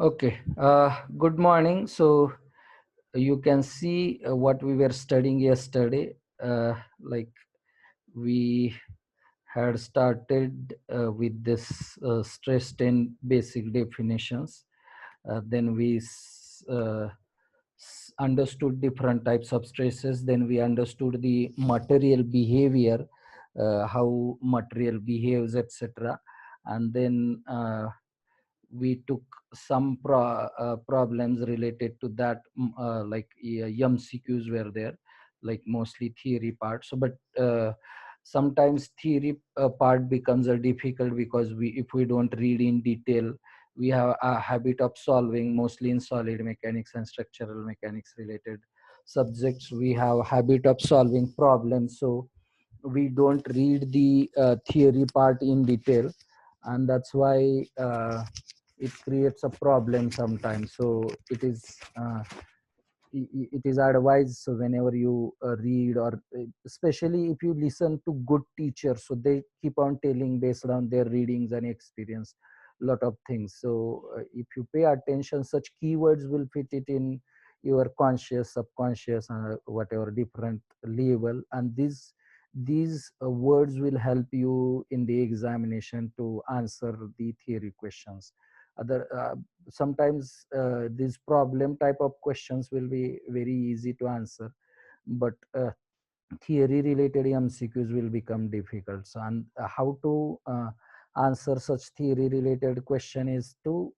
Okay, good morning. So you can see what we were studying yesterday. Like we had started with this stress strain basic definitions. Then we understood different types of stresses. Then we understood the material behavior, how material behaves, etc. And then we took some problems related to that, like MCQs were there, like mostly theory part. So, but sometimes theory part becomes a difficult because if we don't read in detail, we have a habit of solving mostly in solid mechanics and structural mechanics related subjects. We have a habit of solving problems, so we don't read the theory part in detail, and that's why it creates a problem sometimes. So it is advised, so whenever you read, or especially if you listen to good teachers, so they keep on telling based on their readings and experience lot of things. So if you pay attention, such keywords will fit it in your conscious, subconscious, whatever different level, and these words will help you in the examination to answer the theory questions. Other sometimes these problem type of questions will be very easy to answer, but theory related MCQs will become difficult. So, and how to answer such theory related question is to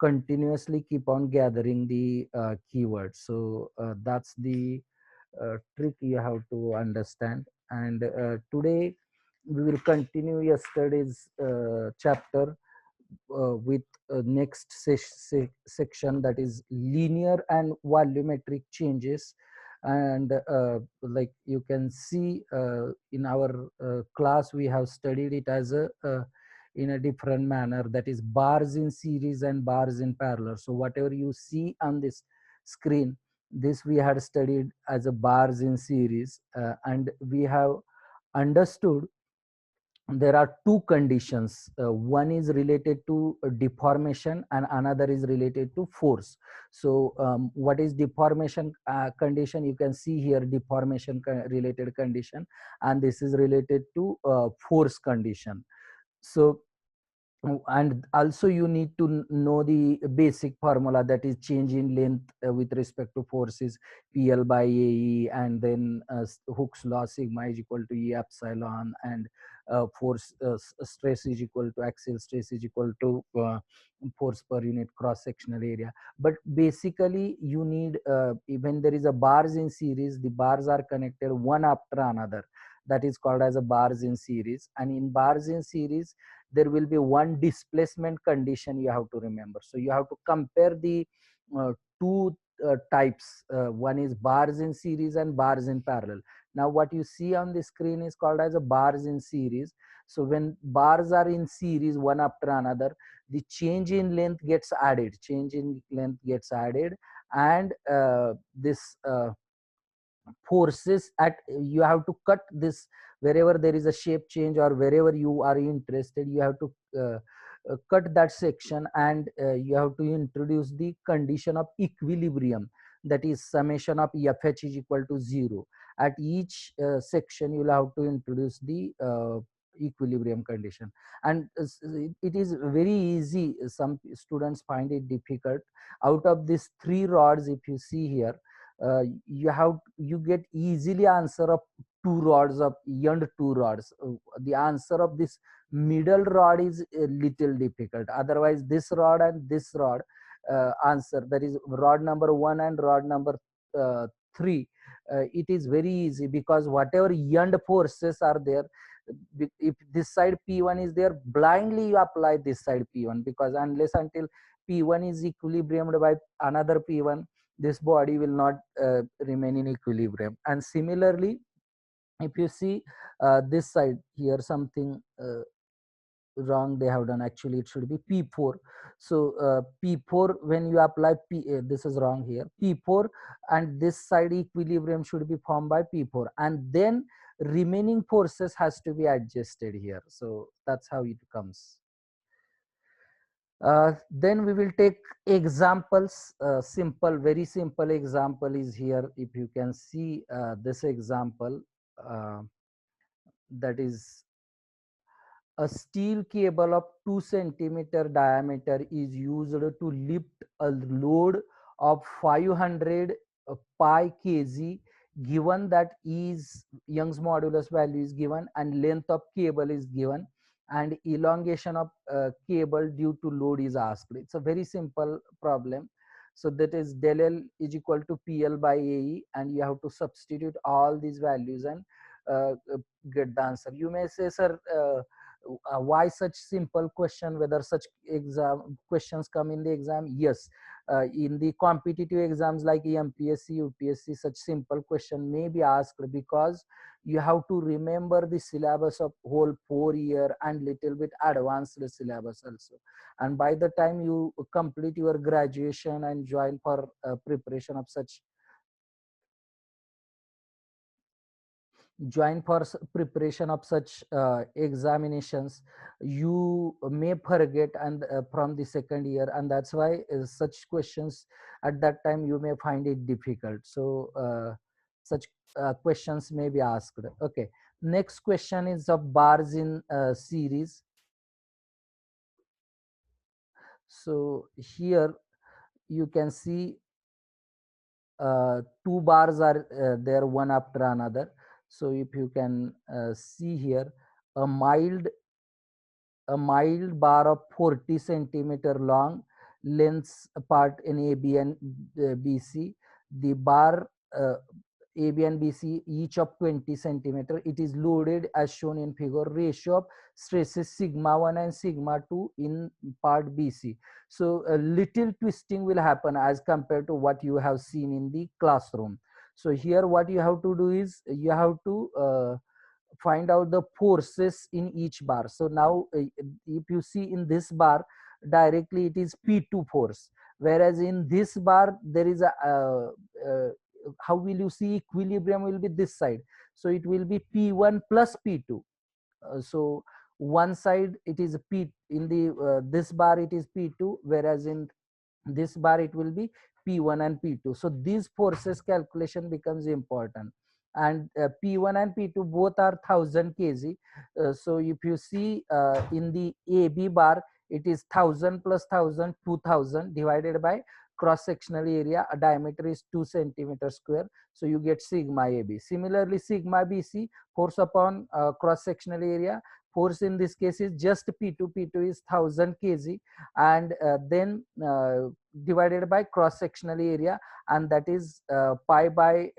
continuously keep on gathering the keywords. So that's the trick you have to understand. And today we will continue yesterday's chapter with next section, that is linear and volumetric changes. And like you can see in our class, we have studied it as a in a different manner, that is bars in series and bars in parallel. So whatever you see on this screen, this we had studied as a bars in series, and we have understood there are two conditions. One is related to deformation and another is related to force. So what is deformation condition? You can see here deformation related condition, and this is related to force condition. So and also you need to know the basic formula, that is change in length with respect to forces, PL by AE, and then Hooke's law, sigma is equal to E epsilon, and force stress is equal to axial stress is equal to force per unit cross sectional area. But basically you need, when there is a bars in series, the bars are connected one after another, that is called as a bars in series. And in bars in series there will be one displacement condition you have to remember. So you have to compare the two types. One is bars in series and bars in parallel. Now what you see on the screen is called as a bars in series. So when bars are in series one after another, the change in length gets added, and this forces at, you have to cut this wherever there is a shape change or wherever you are interested. You have to cut that section, and you have to introduce the condition of equilibrium, that is summation of FH is equal to 0. At each section you will have to introduce the equilibrium condition. And it is very easy. Some students find it difficult. Out of these three rods, if you see here, you get easily answer of two rods of end two rods. The answer of this middle rod is a little difficult. Otherwise this rod and this rod, answer, that is rod number 1 and rod number 3, it is very easy, because whatever end forces are there, if this side P1 is there, blindly you apply this side P1, because unless until P1 is equilibriumed by another P1, this body will not remain in equilibrium. And similarly, if you see this side here, something wrong they have done. Actually it should be P4. So P4, when you apply this is wrong here, P4, and this side equilibrium should be formed by P4, and then remaining forces has to be adjusted here. So that's how it comes. Then we will take examples. Simple, very simple example is here. If you can see this example, uh, that is a steel cable of 2 centimeter diameter is used to lift a load of 500 pi kg, given that is Young's modulus value is given and length of cable is given and elongation of cable due to load is asked. It's a very simple problem. So that is del L is equal to PL by AE, and you have to substitute all these values and get the answer. You may say, sir, why such simple question, whether such exam questions come in the exam? Yes, in the competitive exams like MPSC, UPSC, such simple question may be asked because you have to remember the syllabus of whole 4 year and little bit advanced syllabus also. And by the time you complete your graduation and join for preparation of such preparation of such examinations, you may forget and from the second year, and that's why such questions at that time you may find it difficult. So such questions may be asked. Okay, next question is of bars in series. So here you can see two bars are there one after another. So if you can see here, a mild bar of 40 centimeter long lengths apart in AB and BC. The bar AB and BC each of 20 centimeter. It is loaded as shown in figure. Ratio of stresses sigma 1 and sigma 2 in part BC. So a little twisting will happen as compared to what you have seen in the classroom. So here what you have to do is you have to find out the forces in each bar. So now if you see in this bar directly it is P2 force, whereas in this bar there is a how will you see equilibrium will be this side, so it will be P1 plus P2. So one side it is P in the this bar it is P2, whereas in this bar it will be P1 and P2. So these forces calculation becomes important, and P1 and P2 both are 1000 kg. So if you see in the AB bar it is 1000 plus 1000 2000 divided by cross sectional area, a diameter is 2 centimeter square, so you get sigma AB. Similarly sigma BC, force upon cross sectional area, force in this case is just P2, P2 is 1000 kg, and then divided by cross sectional area, and that is pi by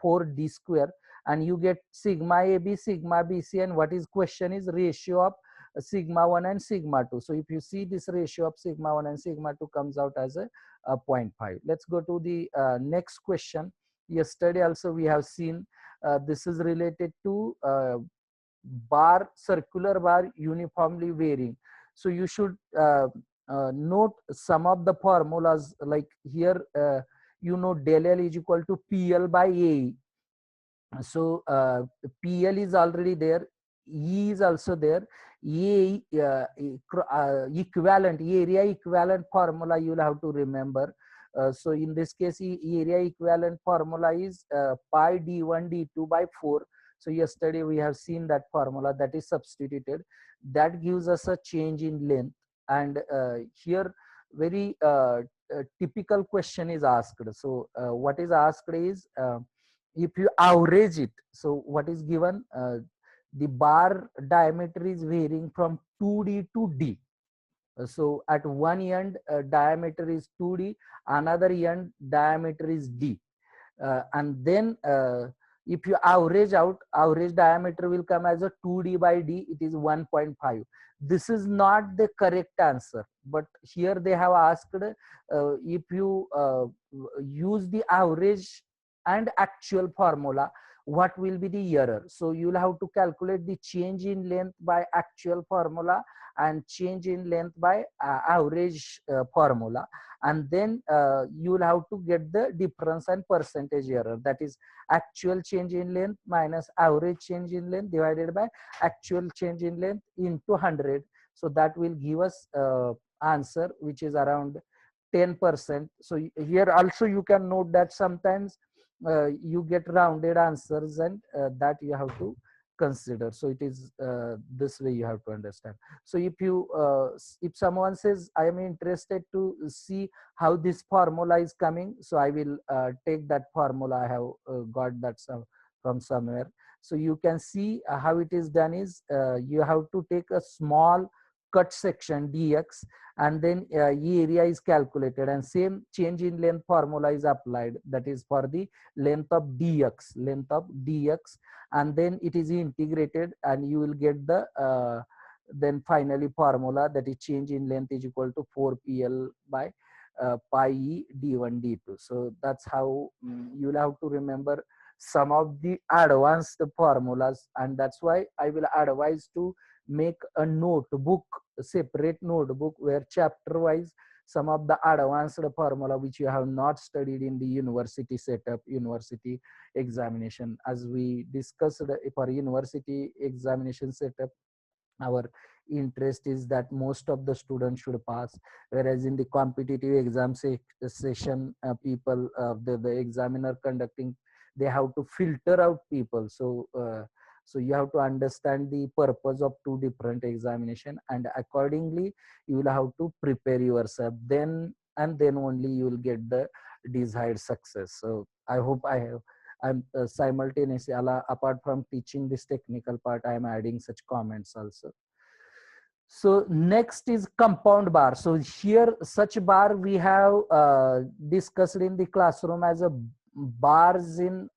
4d square, and you get sigma AB, sigma BC, and what is question is ratio of sigma 1 and sigma 2. So if you see this ratio of sigma 1 and sigma 2 comes out as a 0.5. Let's go to the next question. Yesterday also we have seen this is related to bar, circular bar uniformly varying. So you should note some of the formulas, like here you know del L is equal to PL by AE. So PL is already there, E is also there. Equivalent area equivalent formula you will have to remember. So in this case area equivalent formula is pi d1 d2 by 4. So yesterday we have seen that formula, that is substituted, that gives us a change in length. And here very typical question is asked. So what is asked is if you average it, so what is given, the bar diameter is varying from 2d to d. So at one end diameter is 2d, another end diameter is d, and then if you average out, average diameter will come as a 2d by d, it is 1.5. This is not the correct answer, but here they have asked if you use the average and actual formula, what will be the error. So you'll have to calculate the change in length by actual formula and change in length by average formula, and then you'll have to get the difference and percentage error, that is actual change in length minus average change in length divided by actual change in length into 100. so that will give us answer which is around 10%. So here also you can note that sometimes you get rounded answers, and that you have to consider. So it is this way you have to understand. So if someone says I am interested to see how this formula is coming, so I will take that formula. I have got that from somewhere. So you can see how it is done is you have to take a small cut section dx, and then E area is calculated, and same change in length formula is applied, that is for the length of dx, and then it is integrated, and you will get the then finally formula, that is change in length is equal to 4pl by pi e d1 d2. So that's how you will have to remember some of the advanced formulas, and that's why I will advise to make a notebook, a separate notebook, where chapter wise some of the advanced formula which you have not studied in the university setup, university examination. As we discussed for university examination setup, our interest is that most of the students should pass, whereas in the competitive exam session, people, the examiner conducting, they have to filter out people. So you have to understand the purpose of two different examination, and accordingly you will have to prepare yourself, then and then only you will get the desired success. So I hope I'm simultaneously, apart from teaching this technical part, I am adding such comments also. So next is compound bar. So here such bar we have discussed in the classroom as a bars in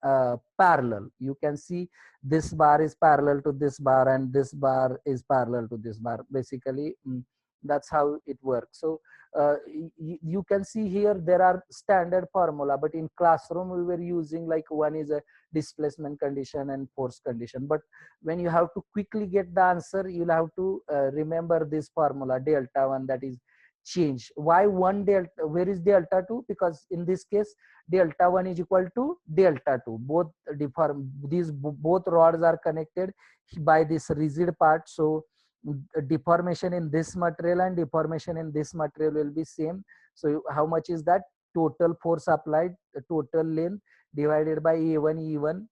parallel. You can see this bar is parallel to this bar, and this bar is parallel to this bar. Basically, that's how it works. So you can see here there are standard formula, but in classroom we were using like one is a displacement condition and force condition. But when you have to quickly get the answer, you'll have to remember this formula delta 1, that is change. Why 1 delta? Where is delta 2? Because in this case delta 1 is equal to delta 2. Both both rods are connected by this rigid part. So deformation in this material and deformation in this material will be same. So how much is that? Total force applied, total length divided by A1 E1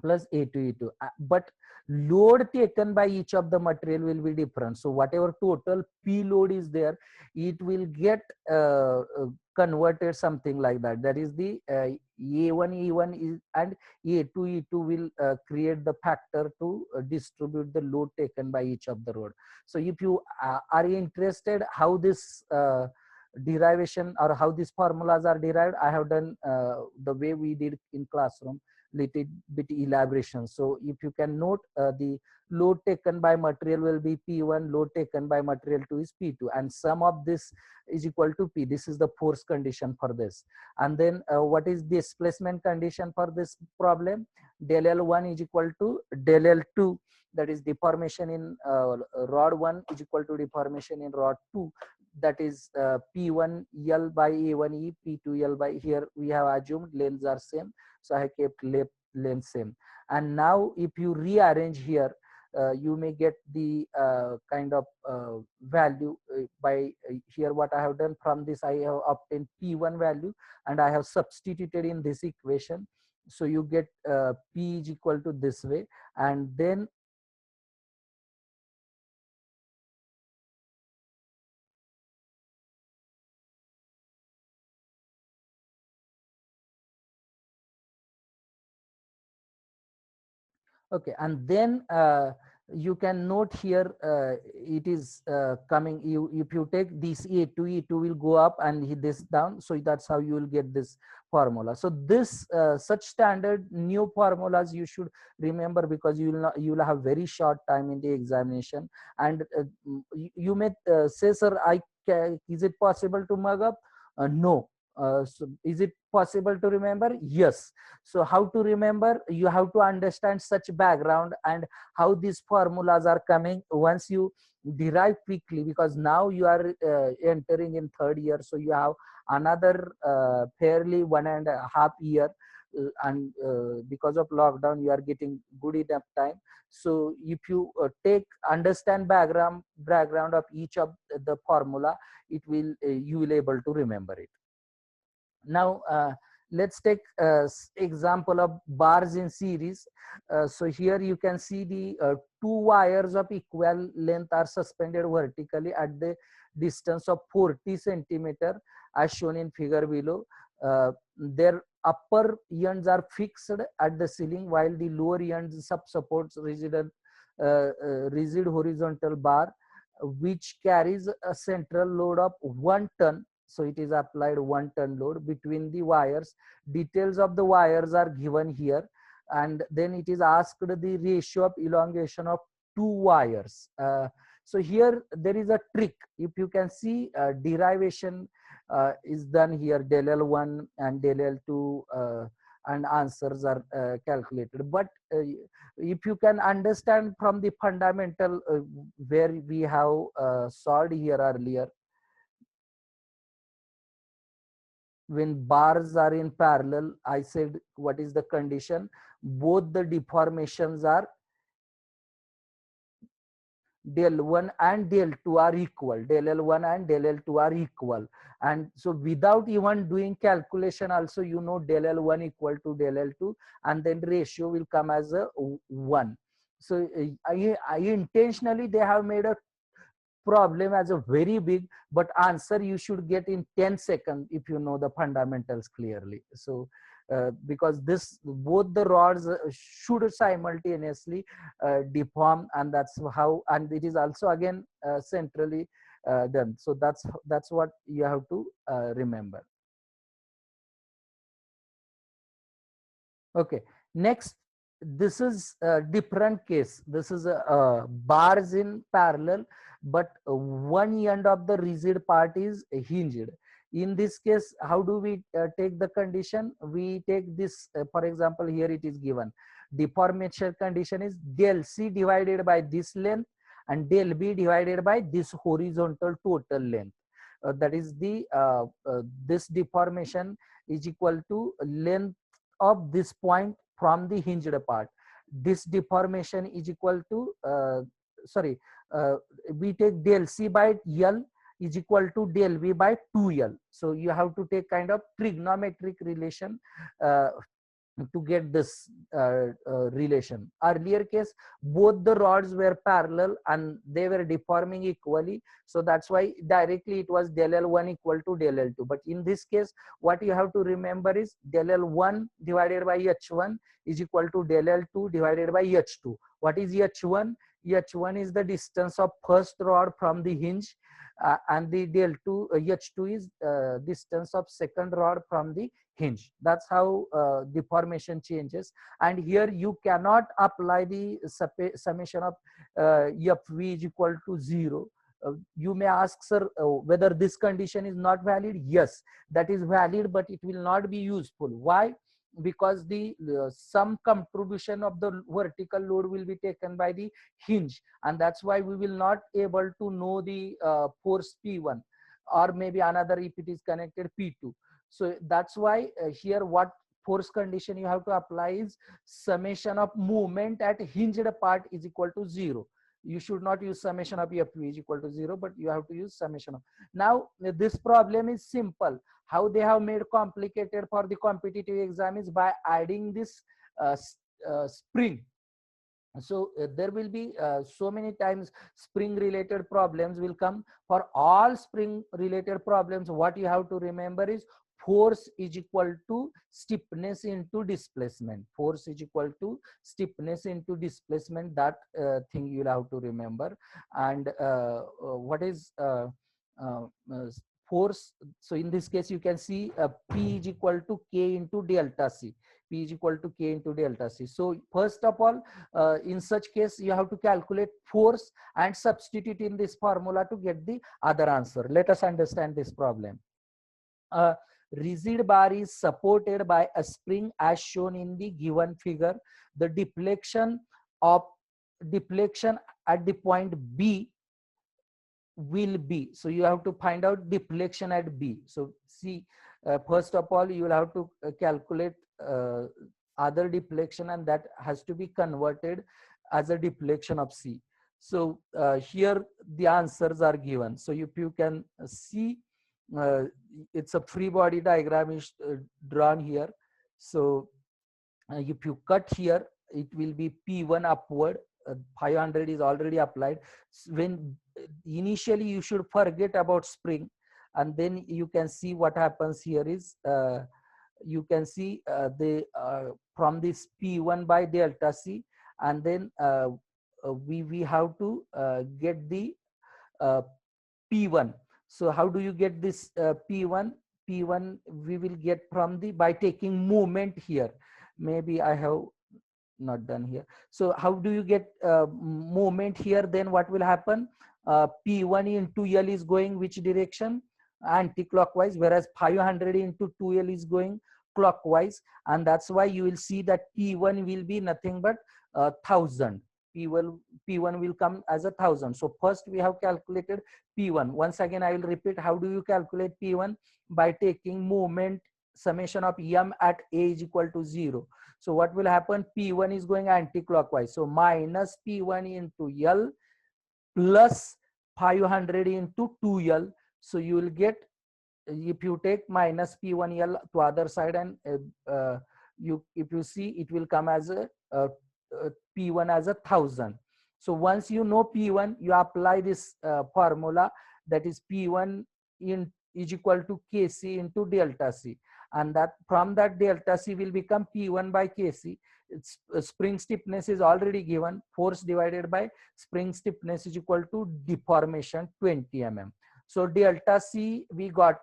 plus A2 E2. But load taken by each of the material will be different. So whatever total P load is there, it will get converted something like that. That is the A1 E1 is, and A2 E2 will create the factor to distribute the load taken by each of the rod. So if you are interested how this derivation or how these formulas are derived, I have done the way we did in classroom, little bit elaboration. So if you can note, the load taken by material will be P1, load taken by material 2 is P2, and sum of this is equal to P. This is the force condition for this. And then what is displacement condition for this problem? Del L1 is equal to del L2, that is deformation in rod 1 is equal to deformation in rod 2, that is P1 L by A1E, P2 L by, here we have assumed lengths are same, so I kept length same. And now if you rearrange here, you may get the kind of value by here. What I have done from this, I have obtained P1 value and I have substituted in this equation. So you get P is equal to this way, and then okay, and then you can note here, it is coming, you if you take this A2, E2 will go up and this down, so that's how you will get this formula. So this such standard new formulas you should remember, because you will not, you will have very short time in the examination. And you may say, sir, is it possible to mug up? No. So is it possible to remember? Yes. So how to remember? You have to understand such background and how these formulas are coming. Once you derive quickly, because now you are entering in third year, so you have another fairly 1.5 year. and because of lockdown you are getting good enough time. So if you understand background of each of the formula, it will you will able to remember it. Now let's take example of bars in series. So here you can see the two wires of equal length are suspended vertically at the distance of 40 centimeter as shown in figure below. Their upper ends are fixed at the ceiling while the lower ends supports rigid horizontal bar which carries a central load of 1 ton. So it is applied 1 ton load between the wires. Details of the wires are given here, and then it is asked the ratio of elongation of two wires. So here there is a trick. If you can see, derivation is done here, del L1 and del L2, and answers are calculated. But if you can understand from the fundamental where we have solved here earlier, when bars are in parallel, I said what is the condition? Both the deformations are del 1 and del 2 are equal. Del L1 and del L2 are equal. And so without even doing calculation also, you know del L1 equal to del L2, and then ratio will come as a 1. So I intentionally they have made a problem as a very big, but answer you should get in 10 seconds if you know the fundamentals clearly. So because this both the rods should simultaneously deform, and that's how, and it is also again centrally done. So that's what you have to remember. Okay, next, this is a different case. This is a bars in parallel, but one end of the rigid part is hinged. In this case, how do we take the condition? We take this, for example, here it is given. Deformation condition is del C divided by this length and del B divided by this horizontal total length. That is the this deformation is equal to length of this point from the hinged part. This deformation is equal to sorry, we take del C by L is equal to del V by 2L. So you have to take kind of trigonometric relation to get this relation. Earlier case, both the rods were parallel and they were deforming equally, so that's why directly it was del L1 equal to del L2. But in this case, what you have to remember is del L1 divided by H1 is equal to del L2 divided by H2. What is H1? H1 is the distance of first rod from the hinge, and the del 2 H2 is distance of second rod from the hinge. That's how deformation changes. And here you cannot apply the summation of Fv is equal to 0. You may ask, sir, whether this condition is not valid. Yes, that is valid, but it will not be useful. Why? Because the some contribution of the vertical load will be taken by the hinge, and that's why we will not able to know the force P1, or maybe another if it is connected P2. So that's why here what force condition you have to apply is summation of movement at hinged part is equal to 0. You should not use summation of Fv is equal to 0, but you have to use summation of. Now this problem is simple. How they have made complicated for the competitive exam is by adding this spring. So there will be so many times spring related problems will come. For all spring related problems, what you have to remember is force is equal to stiffness into displacement. Force is equal to stiffness into displacement. That thing you'll have to remember. And what is uh, force? So in this case, you can see P is equal to K into delta C. P is equal to K into delta C. So first of all, in such case, you have to calculate force and substitute in this formula to get the other answer. Let us understand this problem. A rigid bar is supported by a spring as shown in the given figure. The deflection at the point B will be, so you have to find out deflection at B. So see, first of all you will have to calculate other deflection, and that has to be converted as a deflection of C. So here the answers are given. So if you can see, it's a free body diagram is drawn here. So if you cut here, it will be P1 upward. 500 is already applied. When initially you should forget about spring, and then you can see what happens here is you can see the from this P1 by delta C, and then we have to get the uh, P1. So how do you get this P1? P1 we will get from the by taking movement here. Maybe I have not done here. So how do you get movement here? Then what will happen? P1 into L is going which direction? Anti-clockwise, whereas 500 into 2L is going clockwise, and that's why you will see that P1 will be nothing but 1000. P1 will come as 1000. So first we have calculated P1. Once again I will repeat, how do you calculate P1? By taking movement summation of M at A is equal to 0. So what will happen? P1 is going anti-clockwise. So minus P1 into L plus 500 into 2L. So you will get, if you take minus P1L to other side, and if you see, it will come as a P1 as 1000. So once you know P1, you apply this formula, that is P1 is equal to Kc into delta C, and that from that delta C will become P1 by Kc. It's, spring stiffness is already given. Force divided by spring stiffness is equal to deformation 20 mm. So delta C we got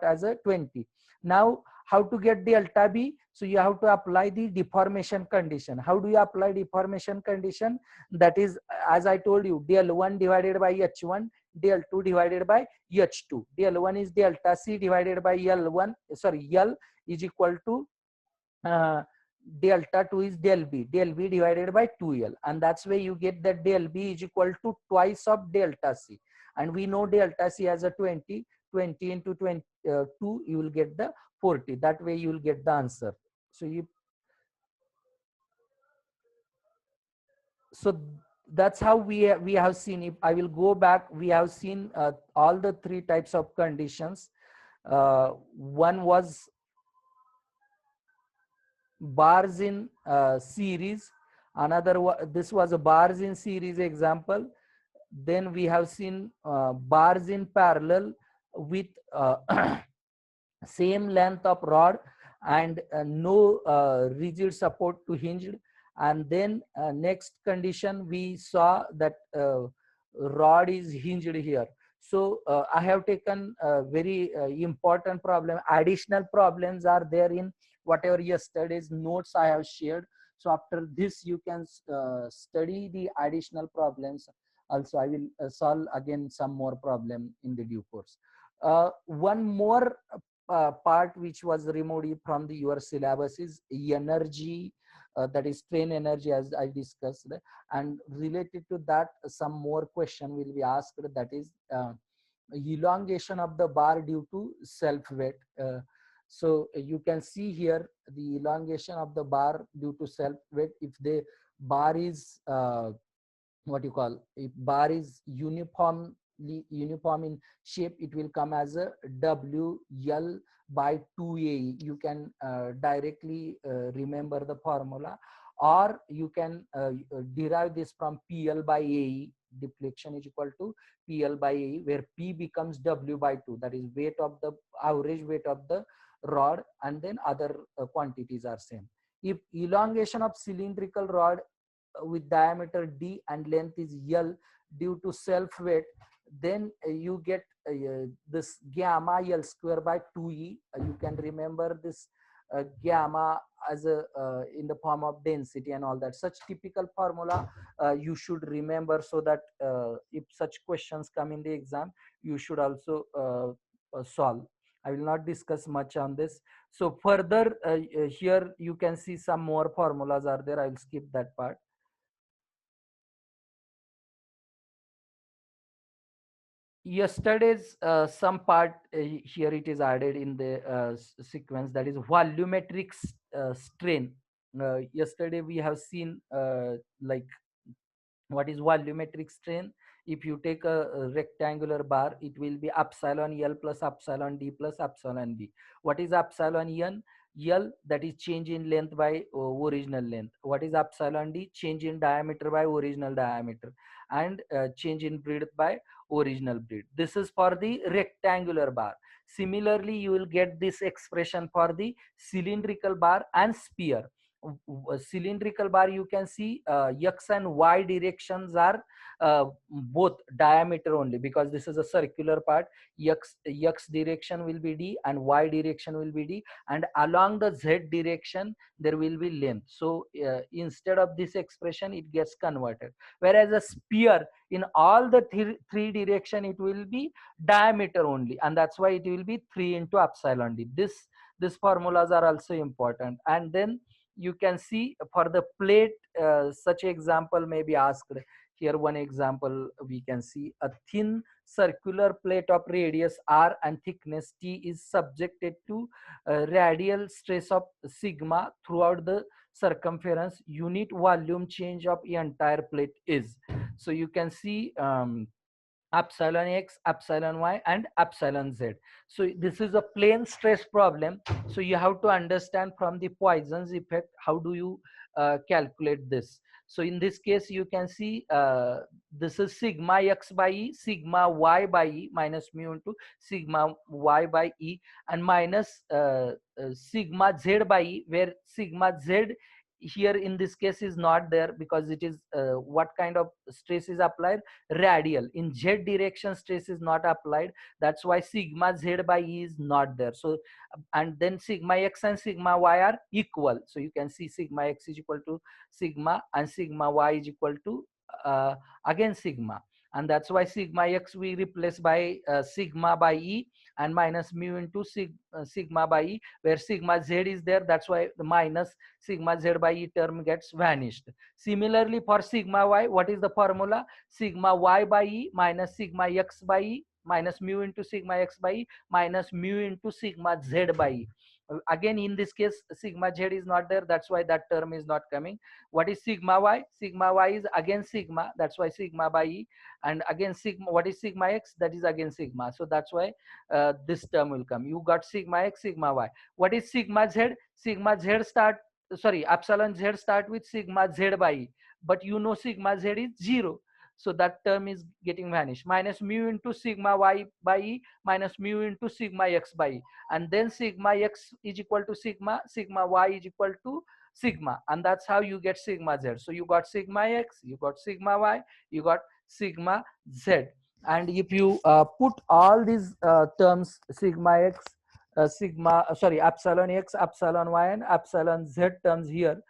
as a 20. Now how to get delta B? So you have to apply the deformation condition. How do you apply deformation condition? That is, as I told you, del1 divided by h1, del2 divided by h2. Del1 is delta C divided by L1, sorry, L is equal to delta 2 is del B divided by 2L, and that's where you get that del B is equal to twice of delta C, and we know delta C as a 20 into 22, you will get the 40. That way you will get the answer. So that's how we have seen. If I will go back, we have seen all the three types of conditions. One was bars in series, another this was a bars in series example. Then we have seen bars in parallel with same length of rod and no rigid support to hinged. And then next condition we saw that rod is hinged here. So I have taken a very important problem. Additional problems are there in whatever yesterday's notes I have shared. So after this you can study the additional problems. Also I will solve again some more problem in the due course. One more part which was removed from the your syllabus is energy, that is strain energy, as I discussed, and related to that some more question will be asked, that is elongation of the bar due to self weight. So you can see here the elongation of the bar due to self weight. If the bar is what you call, if bar is uniform in shape, it will come as a WL by 2AE. You can directly remember the formula, or you can derive this from PL by AE. Deflection is equal to PL by AE, where P becomes W by 2, that is weight of the average weight of the rod, and then other quantities are same. If elongation of cylindrical rod with diameter D and length is L due to self weight, then you get this gamma L square by 2E. You can remember this gamma as a in the form of density and all that. Such typical formula you should remember, so that if such questions come in the exam, you should also solve. I will not discuss much on this. So further here you can see some more formulas are there. I will skip that part. yesterday's some part here it is added in the sequence, that is volumetric strain. Yesterday we have seen like what is volumetric strain. If you take a rectangular bar, it will be epsilon L plus epsilon D plus epsilon B. What is epsilon N? L, that is change in length by original length. What is epsilon D? Change in diameter by original diameter, and change in breadth by original breadth. This is for the rectangular bar. Similarly, you will get this expression for the cylindrical bar and sphere. Cylindrical bar, you can see x and y directions are both diameter only, because this is a circular part. X direction will be d and y direction will be d, and along the z direction there will be length. So instead of this expression, it gets converted. Whereas a sphere, in all the three direction, it will be diameter only, and that's why it will be 3 into epsilon d. This formulas are also important. And then you can see for the plate, such example may be asked. Here one example we can see: a thin circular plate of radius r and thickness t is subjected to radial stress of sigma throughout the circumference. Unit volume change of the entire plate is. So you can see epsilon x, epsilon y, and epsilon z. So this is a plane stress problem. So you have to understand from the Poisson's effect, how do you calculate this. So in this case, you can see this is sigma x by e, sigma y by e, minus mu into sigma y by e, and minus sigma z by e, where sigma z here in this case is not there, because it is what kind of stress is applied? Radial. In z direction, stress is not applied. That's why sigma z by e is not there. So and then sigma x and sigma y are equal. So you can see sigma x is equal to sigma, and sigma y is equal to again sigma. And that's why sigma x we replace by sigma by e, and minus mu into sigma by e, where sigma z is there. That's why the minus sigma z by e term gets vanished. Similarly, for sigma y, what is the formula? Sigma y by e minus sigma x by e, minus mu into sigma x by e, minus mu into sigma z by e. Again, in this case, sigma z is not there. That's why that term is not coming. What is sigma y? Sigma y is again sigma. That's why sigma by e. And again sigma. What is sigma x? That is again sigma. So that's why this term will come. You got sigma x, sigma y. What is sigma z? Sigma z start, sorry, epsilon z start with sigma z by e, but you know sigma z is 0. So that term is getting vanished. Minus mu into sigma y by e, minus mu into sigma x by e, and then sigma x is equal to sigma, sigma y is equal to sigma, and that's how you get sigma z. So you got sigma x, you got sigma y, you got sigma z. And if you put all these terms, sigma x, sigma sorry, epsilon x, epsilon y, and epsilon z terms here,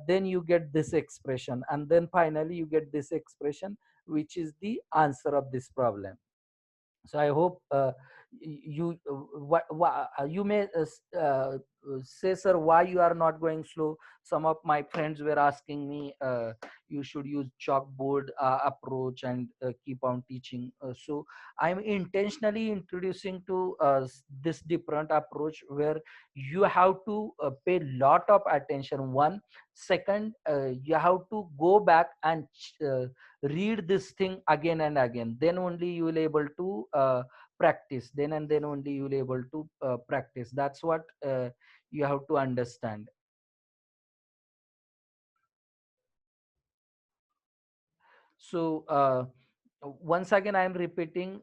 then you get this expression, and then finally you get this expression, which is the answer of this problem. So I hope you you may say, sir, why you are not going slow. Some of my friends were asking me, you should use chalkboard approach and keep on teaching. So I'm intentionally introducing to this different approach, where you have to pay lot of attention. One second, you have to go back and read this thing again and again. Then only you will able to practice. Then only you will able to practice. That's what you have to understand. So once again, I am repeating,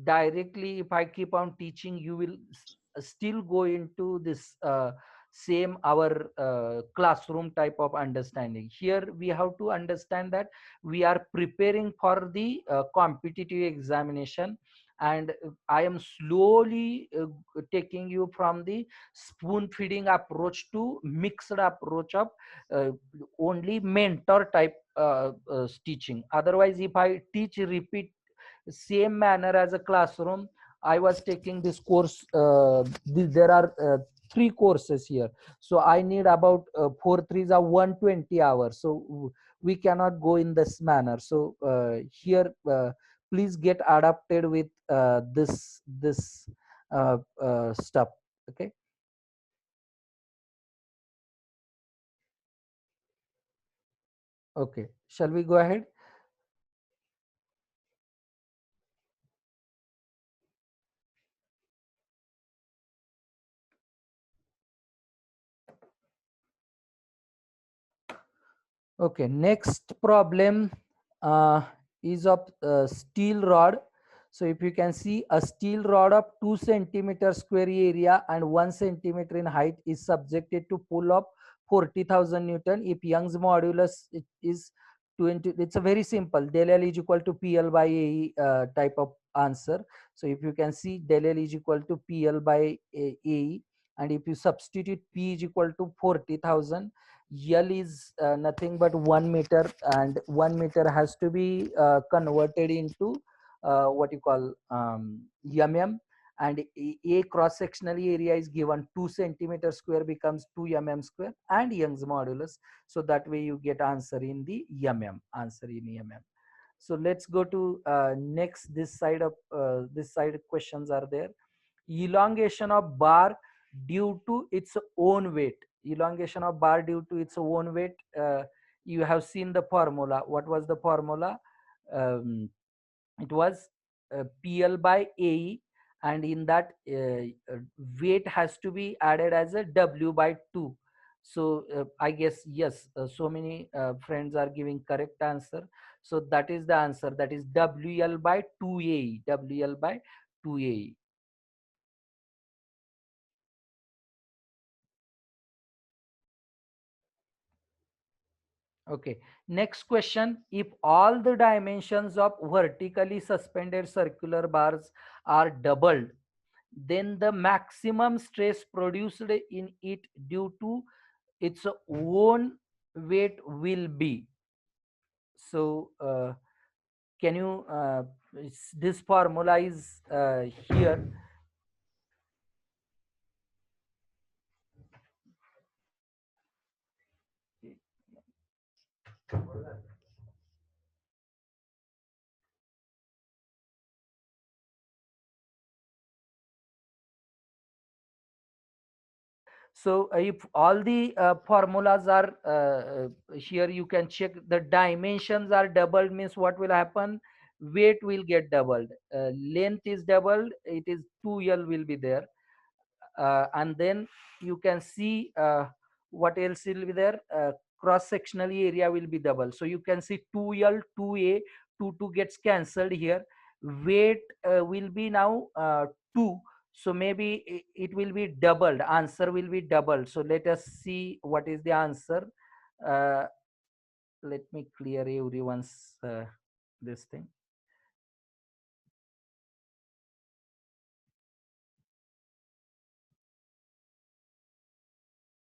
directly if I keep on teaching, you will still go into this same our classroom type of understanding. Here we have to understand that we are preparing for the competitive examination, and I am slowly taking you from the spoon feeding approach to mixed approach of uh, only mentor type teaching. Otherwise, if I teach repeat same manner as a classroom, I was taking this course. There are three courses here, so I need about 4 3s are 120 hours. So we cannot go in this manner. So here. please get adapted with this stuff. Okay. Okay, shall we go ahead? Okay, next problem uh, is of steel rod. So if you can see, a steel rod of 2 centimeter square area and 1 centimeter in height is subjected to pull of 40,000 Newton if Young's modulus is 20. It's a very simple, del L is equal to PL by AE type of answer. So if you can see, del L is equal to PL by AE, and if you substitute P is equal to 40,000, L is nothing but 1 meter, and 1 meter has to be converted into what you call mm, and a cross sectional area is given 2 centimeter square becomes 2 square and Young's modulus. So that way you get answer in the answer in So let's go to next. This side questions are there. Elongation of bar due to its own weight. Elongation of bar due to its own weight. You have seen the formula. What was the formula? um, it was PL by AE, and in that weight has to be added as a W by 2. So I guess yes, so many friends are giving correct answer. So that is the answer, that is WL by 2AE. WL by 2AE. Okay. Next question. If all the dimensions of vertically suspended circular bars are doubled, then the maximum stress produced in it due to its own weight will be. So, can you, this formula is here. So if all the formulas are here, you can check the dimensions are doubled, means what will happen? Weight will get doubled. Length is doubled, it is 2L will be there. And then you can see what else will be there. Cross sectional area will be double. So you can see 2L, 2A, 2 gets cancelled here. Weight will be now 2. So maybe it will be doubled. Answer will be doubled. So let us see what is the answer. Uh, Let me clear everyone's this thing.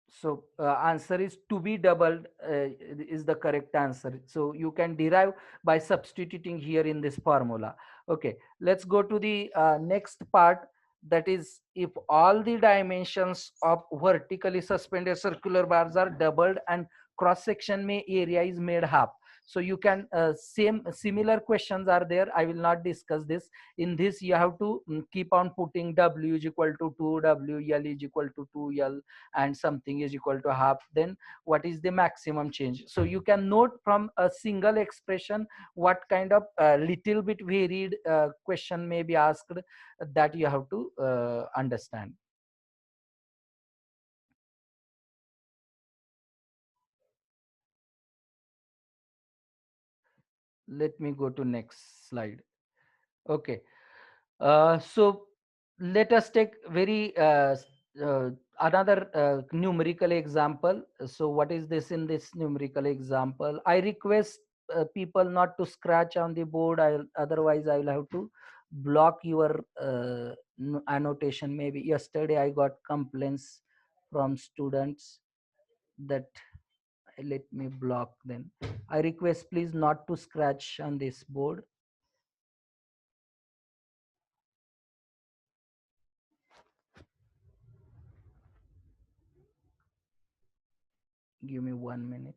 So answer is to be doubled is the correct answer. So you can derive by substituting here in this formula. Okay, let's go to the next part. That is, if all the dimensions of vertically suspended circular bars are doubled and cross section may area is made half. So you can same similar questions are there. I will not discuss this. In this you have to keep on putting W is equal to 2, W, L is equal to 2L, and something is equal to half, then what is the maximum change? So you can note from a single expression what kind of little bit varied question may be asked, that you have to understand. Let me go to next slide. Okay. So let us take very another numerical example. So what is this in this numerical example? I request people not to scratch on the board. Otherwise I will have to block your annotation. Maybe yesterday I got complaints from students that let me block them. I request please not to scratch on this board. Give me 1 minute.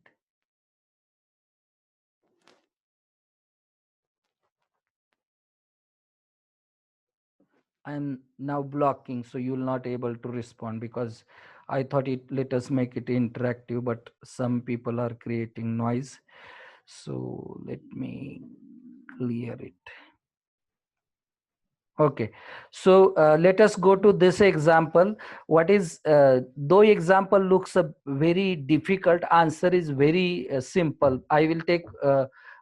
I'm now blocking, so you'll not able to respond because I thought it let us make it interactive, but some people are creating noise. So let me clear it. Okay, so let us go to this example. What is, though example looks a very difficult, answer is very simple. I will take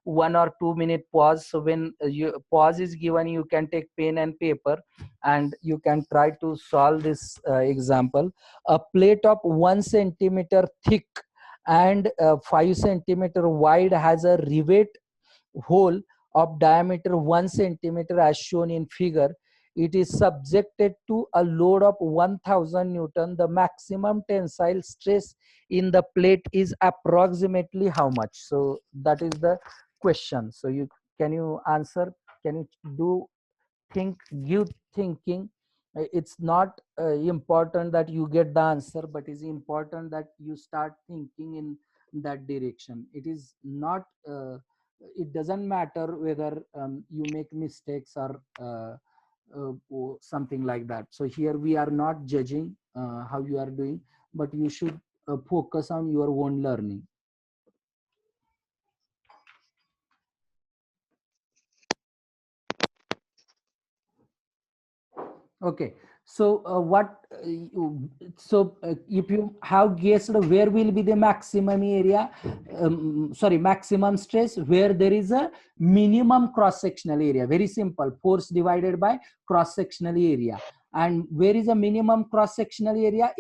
1 or 2 minute pause. So when you pause is given, you can take pen and paper and you can try to solve this example. A plate of 1 centimeter thick and 5 centimeter wide has a rivet hole of diameter 1 centimeter as shown in figure. It is subjected to a load of 1000 Newton. The maximum tensile stress in the plate is approximately how much? So that is the question. So you can you answer? Can you do think, give thinking? It's not important that you get the answer, but it's important that you start thinking in that direction. It is not it doesn't matter whether you make mistakes or something like that. So here we are not judging how you are doing, but you should focus on your own learning. Okay, so if you have guessed where will be the maximum area, sorry, maximum stress, where there is a minimum cross sectional area. Very simple, force divided by cross sectional area. And where is a minimum cross sectional area?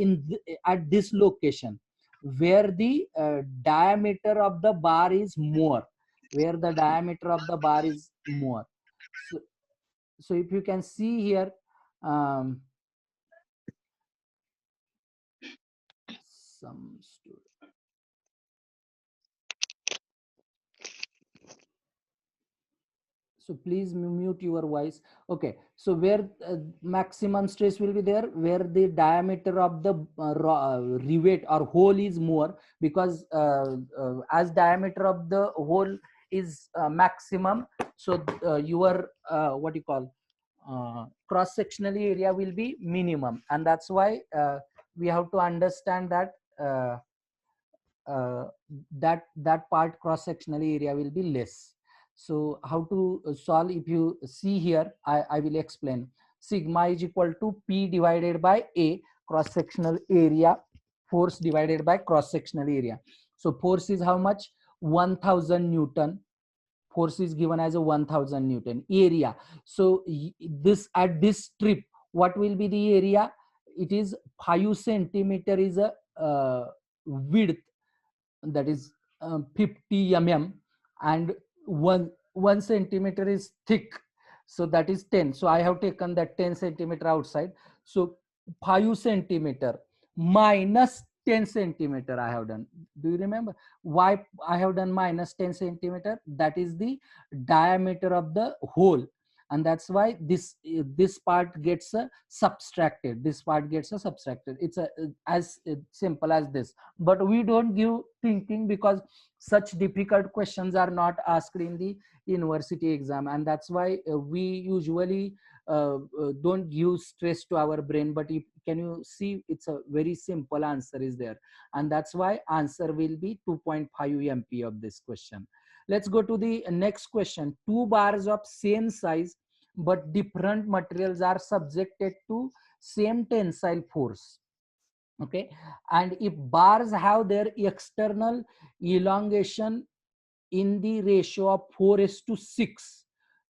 At this location, where the diameter of the bar is more, where the diameter of the bar is more. So if you can see here, um, some student. So please mute your voice. Okay, so where maximum stress will be there, where the diameter of the rivet or hole is more, because as diameter of the hole is maximum, so your what you call cross sectional area will be minimum, and that's why we have to understand that that part cross sectional area will be less. So how to solve? If you see here, I will explain. Sigma is equal to P divided by A, cross sectional area, force divided by cross sectional area. So force is how much? 1000 Newton. Force is given as a 1000 Newton. Area, so this at this strip, what will be the area? It is 5 centimeter is a width, that is 50 mm, and 1 centimeter is thick, so that is 10. So I have taken that 10 centimeter outside. So 5 centimeter minus 10 centimeter I have done. Do you remember why I have done minus 10 centimeter? That is the diameter of the hole, and that's why this part gets subtracted. This part gets subtracted. It's as simple as this. But we don't give thinking because such difficult questions are not asked in the university exam, and that's why we usually don't give stress to our brain. But if, can you see, it's a very simple answer is there, and that's why answer will be 2.5 MP of this question. Let's go to the next question. Two bars of same size but different materials are subjected to same tensile force. Okay, and if bars have their external elongation in the ratio of 4:6,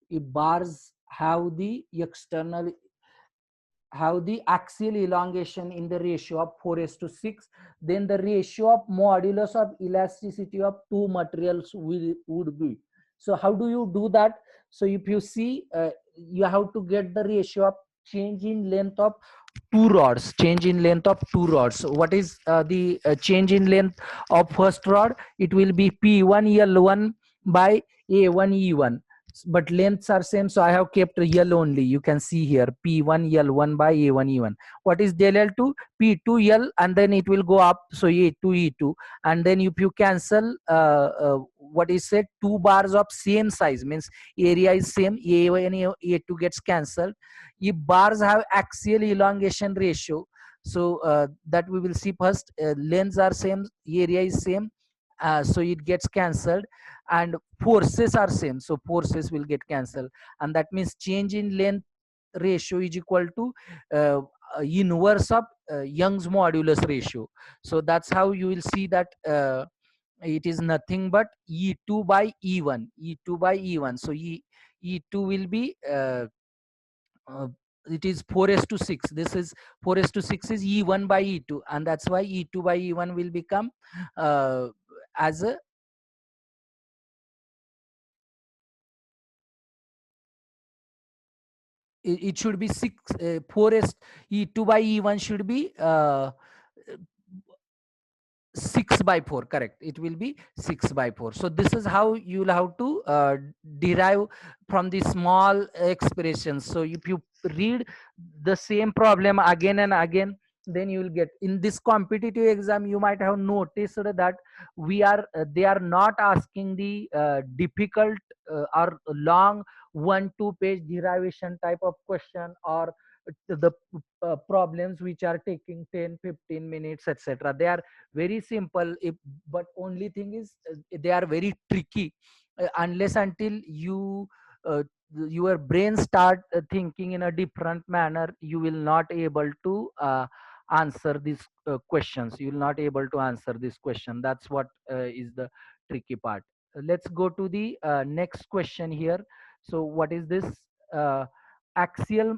if bars have the external have the axial elongation in the ratio of 4:6, then the ratio of modulus of elasticity of two materials would be. So how do you do that? So if you see, you have to get the ratio of change in length of two rods. Change in length of two rods. So what is the change in length of first rod? It will be P1 L1 by A1 E1. but lengths are same, so I have kept L only. You can see here P1 L1 by A1 E1. What is del L2? P2 L, and then it will go up, so A2 E2. And then if you cancel what is said, two bars of same size means area is same, A1 A2 gets cancelled. If bars have axial elongation ratio, so that we will see first. Lengths are same, area is same, so it gets cancelled. And forces are same, so forces will get cancelled. And that means change in length ratio is equal to uh, inverse of Young's modulus ratio. So that's how you will see that it is nothing but E2 by E1, E2 by E1. So E2 will be uh, it is 4s to 6. This is 4s to 6 is E1 by E2, and that's why E2 by E1 will become as a, it should be 6, 4s, E2 by E1 should be 6 by 4, correct, it will be 6 by 4. So this is how you'll have to derive from the small expressions. So if you read the same problem again and again, then you will get in this competitive exam. You might have noticed that we are they are not asking the difficult or long 1-2 page derivation type of question, or the problems which are taking 10-15 minutes, etc. They are very simple. But only thing is they are very tricky. Unless until you your brain start thinking in a different manner, you will not able to answer these questions. You will not able to answer this question. That's what is the tricky part. Let's go to the next question here. So what is this? Axial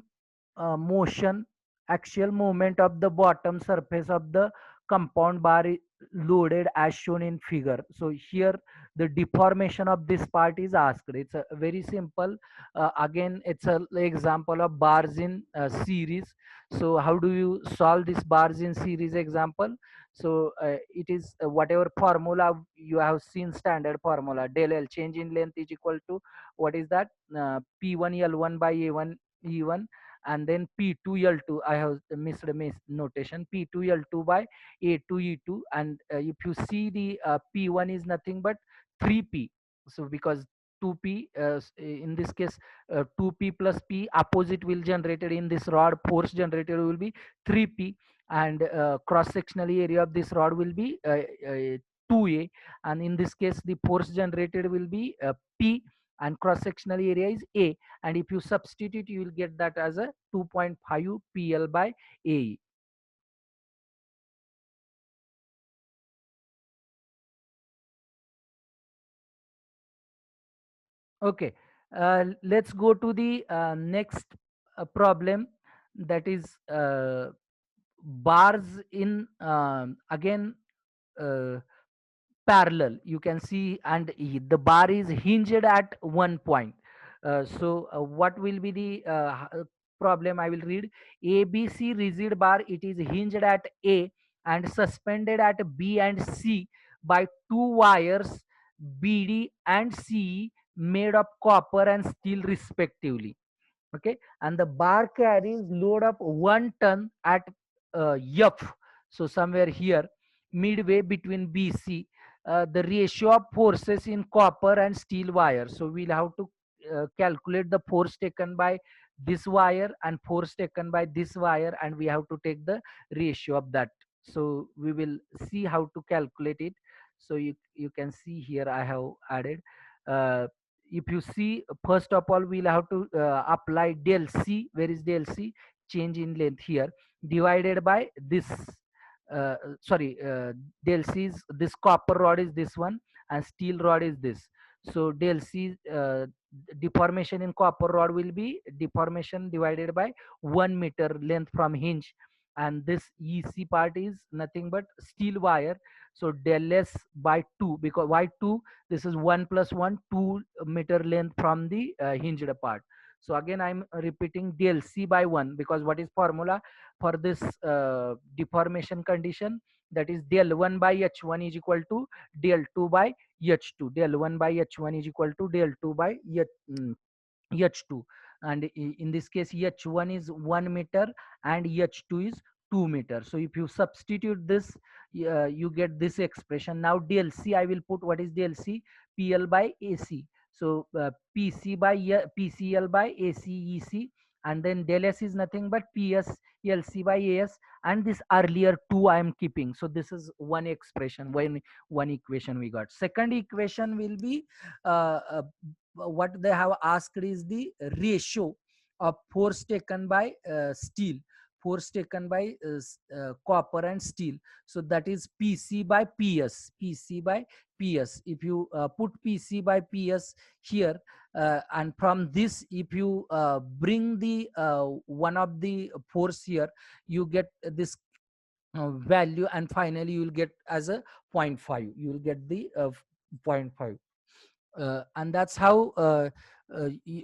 motion, axial movement of the bottom surface of the compound bar is loaded as shown in figure. So here the deformation of this part is asked. It's a very simple. Again, it's an example of bars in series. So how do you solve this bars in series example? So it is whatever formula you have seen, standard formula. Del L, change in length, is equal to, what is that? P1 L1 by A1 E1, and then P2 L2. I have missed a notation. P2 L2 by A2 E2. And if you see the P1 is nothing but 3P. So because 2P, in this case 2P plus P, opposite will generated in this rod, force generated will be 3P. And cross sectional area of this rod will be 2A. And in this case the force generated will be P, and cross sectional area is A. And if you substitute, you will get that as a 2.5 PL by AE. Okay, let's go to the next problem, that is bars in again uh, parallel, you can see, and the bar is hinged at one point. So what will be the problem? I will read. ABC rigid bar, it is hinged at A and suspended at B and C by two wires BD and CE, made of copper and steel respectively. Okay, and the bar carries load of 1 ton at F. So somewhere here, midway between BC, the ratio of forces in copper and steel wire. So we'll have to calculate the force taken by this wire and force taken by this wire, and we have to take the ratio of that. So we will see how to calculate it. So you can see here I have added. Uh, if you see, first of all we'll have to apply del C. Where is del C? Change in length here, divided by this sorry, del C is this, copper rod is this one, and steel rod is this. So del C, deformation in copper rod will be deformation divided by 1 meter length from hinge, and this EC part is nothing but steel wire. So del S by 2, because why 2? This is 1 plus 1, 2 meter length from the hinged part. So again I'm repeating del C by 1, because what is formula for this deformation condition? that is del 1 by h1 is equal to del 2 by h2. Del 1 by h1 is equal to del 2 by h2, and in this case h1 is 1 meter and h2 is 2 meter. So if you substitute this, you get this expression. Now dlc, I will put what is dlc, pl by ac. So pcl by acec, and then del s is nothing but ps lc by as, and this earlier 2 I am keeping. So this is one expression, one equation we got. Second equation will be what they have asked is the ratio of force taken by steel, force taken by copper and steel. So that is pc by ps, pc by ps. If you put pc by ps here, and from this if you bring the one of the force here, you get this value, and finally you will get as a zero point 0.5, you will get the 0.5. And that's how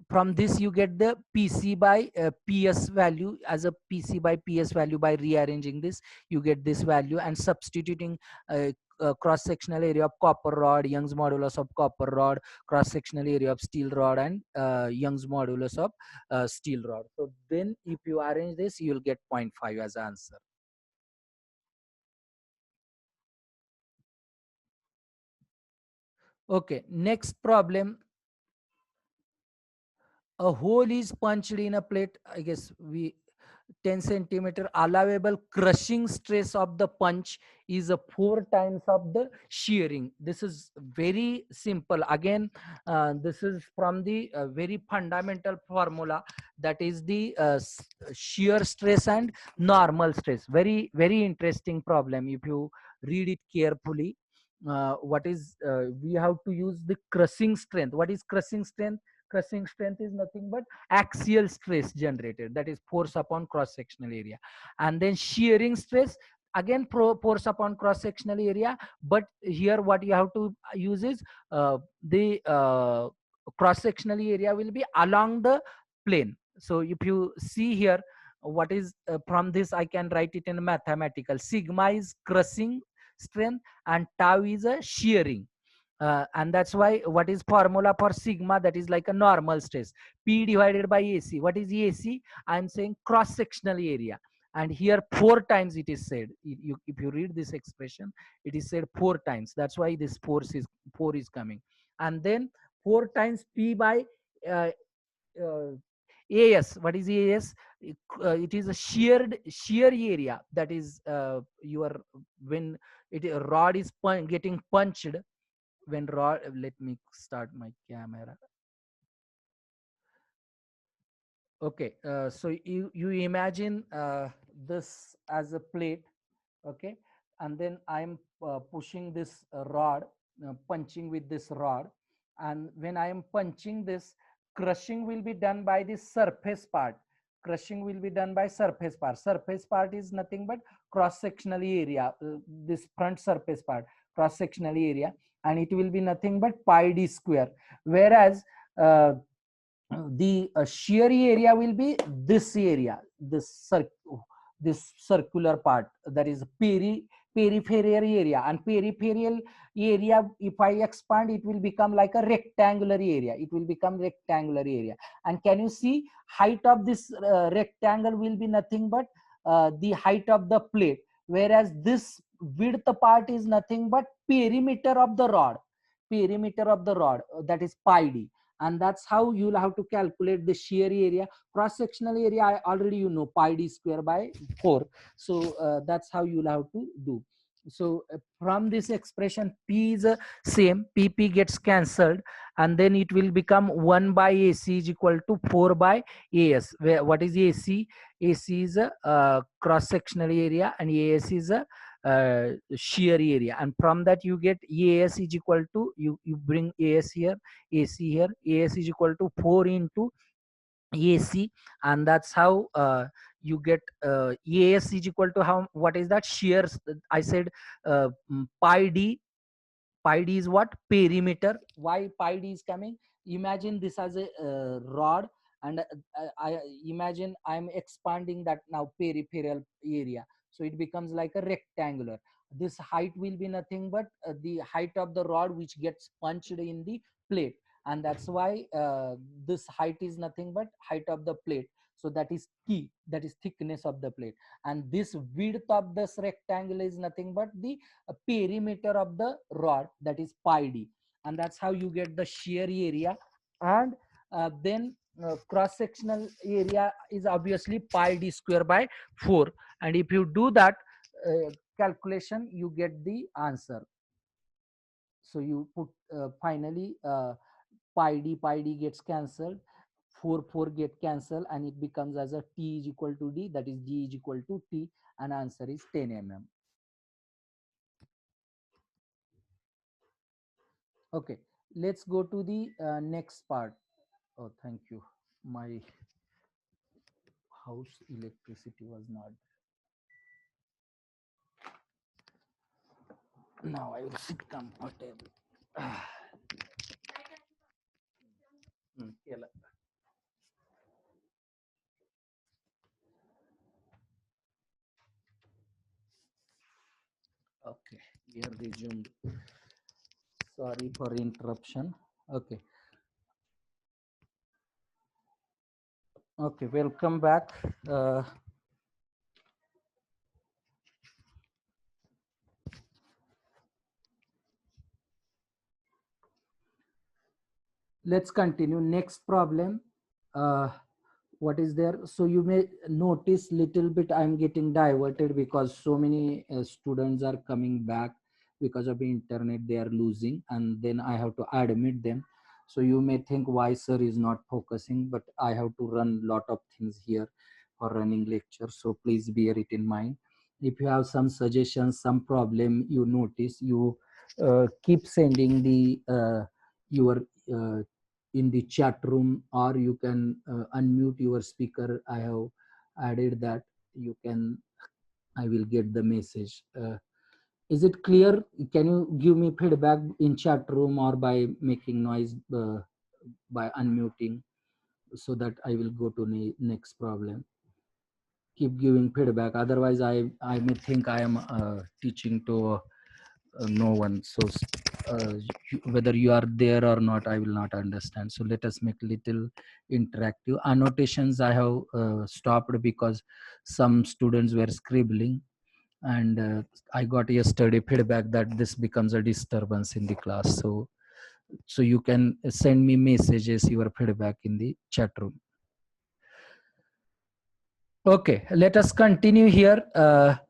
from this you get the pc by ps value as a pc by ps value. By rearranging this, you get this value, and substituting cross sectional area of copper rod, Young's modulus of copper rod, cross sectional area of steel rod, and Young's modulus of steel rod. So then if you arrange this, you will get 0.5 as answer. Okay, next problem. A hole is punched in a plate. I guess we 10 centimeter. Allowable crushing stress of the punch is a 4 times of the shearing. This is very simple. Again, this is from the very fundamental formula, that is the shear stress and normal stress. Very, very interesting problem if you read it carefully. What is we have to use the crushing strength. What is crushing strength? Crushing strength is nothing but axial stress generated, that is force upon cross sectional area. And then shearing stress, again force upon cross sectional area, but here what you have to use is the cross sectional area will be along the plane. So if you see here, what is from this I can write it in mathematical. Sigma is crushing strength and tau is a shearing. And that's why what is formula for sigma, that is like a normal stress, p divided by ac. What is ac? I'm saying cross sectional area, and here 4 times it is said. If you read this expression, it is said 4 times. That's why this force is 4 is coming. And then 4 times p by uh, uh, as. What is as? It is a shear area, that is your when it rod is getting punched. When rod, let me start my camera. Okay, so you imagine this as a plate. Okay, and then I'm pushing this rod, punching with this rod, and when I am punching this, crushing will be done by the surface part. Crushing will be done by surface part. Surface part is nothing but cross sectional area, this front surface part, cross sectional area, and it will be nothing but pi d square. Whereas uh, the shear area will be this area, this circular part, that is peripheral area. And peripheral area, if I expand, it will become like a rectangular area. It will become rectangular area. And can you see, height of this rectangle will be nothing but the height of the plate, whereas this width part is nothing but perimeter of the rod, perimeter of the rod, that is pi d. And that's how you'll have to calculate the shear area. Cross sectional area, I already pi d square by 4. So that's how you'll have to do. So from this expression, p is same, pp gets cancelled, and then it will become 1 by ac is equal to 4 by as. Where what is ac? AC is a cross sectional area, and as is a shear area. And from that you get as is equal to, you bring as here, AC here, as is equal to 4 into AC. And that's how you get as is equal to how, what is that? Shears. I said pi d. Pi d is what? Perimeter. Why pi d is coming? Imagine this as a rod, and I imagine I'm expanding that now peripheral area, so it becomes like a rectangular. This height will be nothing but the height of the rod which gets punched in the plate, and that's why this height is nothing but height of the plate. So that is T, that is thickness of the plate. And this width of this rectangle is nothing but the perimeter of the rod, that is pi d. And that's how you get the shear area. And then cross sectional area is obviously pi d square by 4. And if you do that calculation, you get the answer. So you put finally pi d gets cancelled, 4 get cancelled, and it becomes as a T is equal to D, that is D is equal to T, and answer is 10 mm. Okay, let's go to the next part. Oh, thank you. My house electricity was not. Now I will sit comfortable. Okay, we are resumed. Sorry for interruption. Okay. Okay, welcome back. Let's continue. Next problem. What is there? So you may notice little bit I'm getting diverted because so many students are coming back because of the internet. They are losing, and then I have to admit them. So you may think why sir is not focusing, but I have to run lot of things here for running lecture. So please bear it in mind. If you have some suggestions, some problem you notice, you keep sending the your in the chat room, or you can unmute your speaker. I have added that. You can, I will get the message. Is it clear? Can you give me feedback in chat room or by making noise by unmuting, so that I will go to the next problem? Keep giving feedback, otherwise I may think I am teaching to no one. So whether you are there or not, I will not understand. So let us make little interactive. Annotations I have stopped because some students were scribbling, and I got yesterday feedback that this becomes a disturbance in the class. So you can send me messages, your feedback in the chat room. Okay, let us continue here.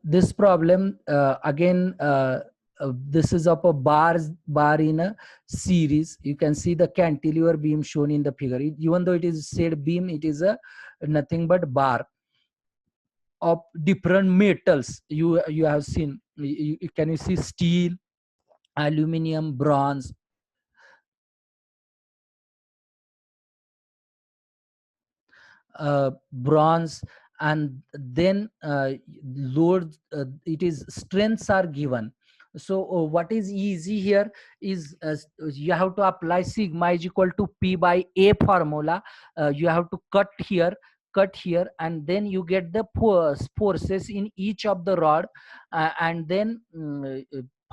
This problem again. This is of a bar in a series. You can see the cantilever beam shown in the figure. Even though it is said beam, it is a nothing but bar of different metals. You have seen. Can you see steel, aluminum, bronze? Bronze, and then load, it is strengths are given. So what is easy here is you have to apply sigma is equal to P by A formula. You have to cut here, and then you get the forces in each of the rod, and then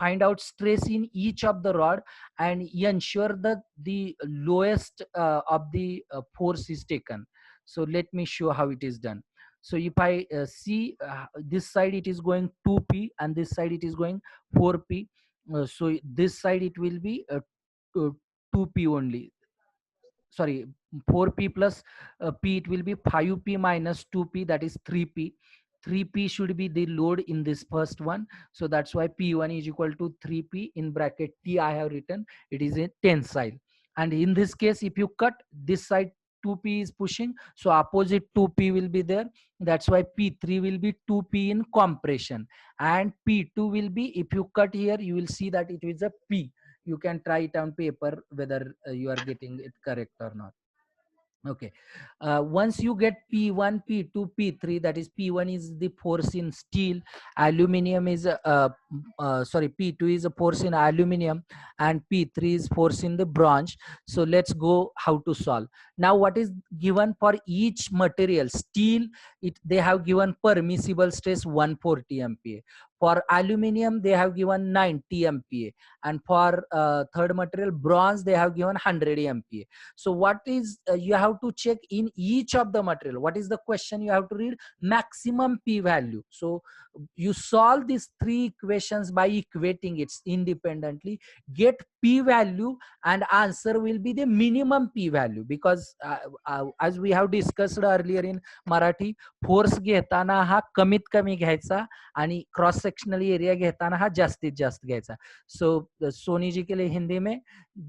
find out stress in each of the rod, and ensure that the lowest of the force is taken. So let me show how it is done. So if I see this side, it is going 2p, and this side it is going 4p. So this side it will be 2p only. Sorry, 4p plus p, it will be 5p minus 2p, that is 3p. 3p should be the load in this first one. So that's why p1 is equal to 3p in bracket t. I have written it is a tensile. And in this case, if you cut this side, 2p is pushing, so opposite 2p will be there. That's why p3 will be 2p in compression, and p2 will be, if you cut here, you will see that it is a p. You can try it on paper whether you are getting it correct or not. Okay, once you get P1, P2, P3, that is P1 is the force in steel, aluminum is sorry, P2 is a force in aluminum, and P3 is force in the bronze. So let's go how to solve. Now what is given for each material? Steel, they have given permissible stress 140 MPa. For aluminium, they have given 90 MPa, and for third material, bronze, they have given 100 MPa. So what is, you have to check in each of the material, what is the question you have to read? Maximum P value. So you solve these three equations by equating it independently, get P value, and answer will be the minimum P value. Because as we have discussed earlier in Marathi, force घेताना हा कमीत कमी घ्यायचा आणि cross sectional area घेताना हा जास्तीत जास्त घ्यायचा. सो सोनी जी के लिए हिंदी में,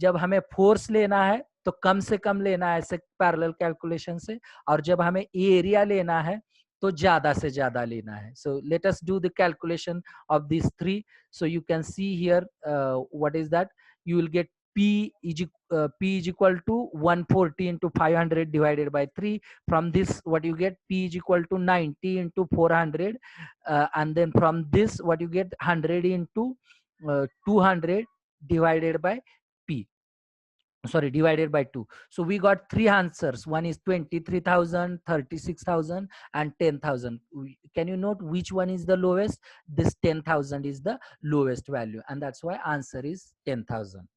जब हमें फोर्स लेना है तो कम से कम लेना है ऐसे पैरेलल कैलकुलेशन से, और जब हमें एरिया लेना है तो ज्यादा से ज्यादा लेना है. So let us do the calculation of this three. So you can see here what is that. You will get P is equal to 140 into 500 divided by 3. From this, what you get, P is equal to 90 into 400, and then from this, what you get, 100 into 200 divided by P. Sorry, divided by 2. So we got three answers. One is 23,000, 36,000, and 10,000. Can you note which one is the lowest? This 10,000 is the lowest value, and that's why answer is 10,000.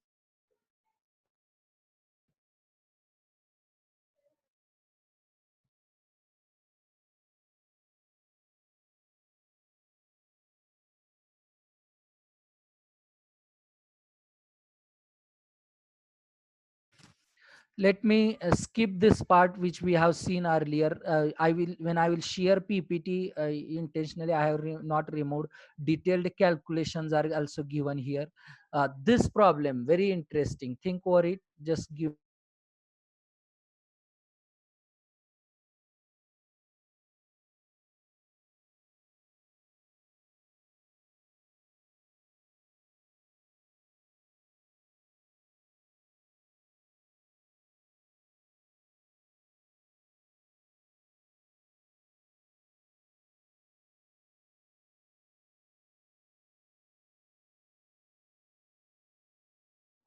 Let me skip this part which we have seen earlier. When I will share PPT, intentionally I have not removed. Detailed calculations are also given here. This problem, very interesting. Think over it. Just give.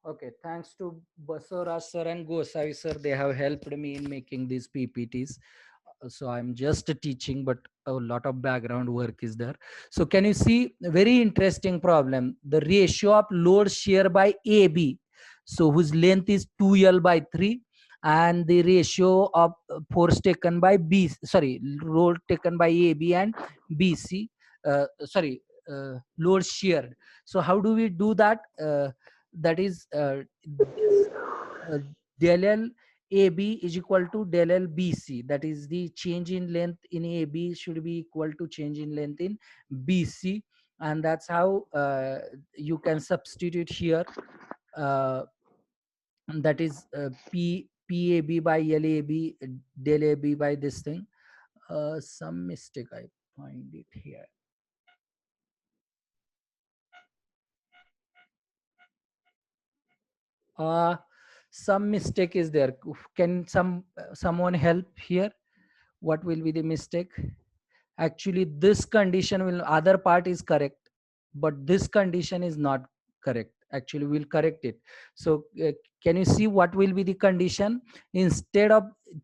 Okay, thanks to Basuraj sir and Gosavi sir, they have helped me in making these PPTs. So I'm just teaching, but a lot of background work is there. So can you see, very interesting problem, the ratio of load shear by AB, so whose length is 2L by 3, and the ratio of force taken by B, sorry, load taken by AB and BC, load shear. So how do we do that? That is this del L AB is equal to del L BC. That is the change in length in AB should be equal to change in length in BC, and that's how you can substitute here. That is PAB by LAB, del AB by this thing. Some mistake I find it here. Some mistake is there. Can someone help here? What will be the mistake? Actually, this condition will, other part is correct, but this condition is not correct. Actually, we'll correct it. So can you see what will be the condition? Instead of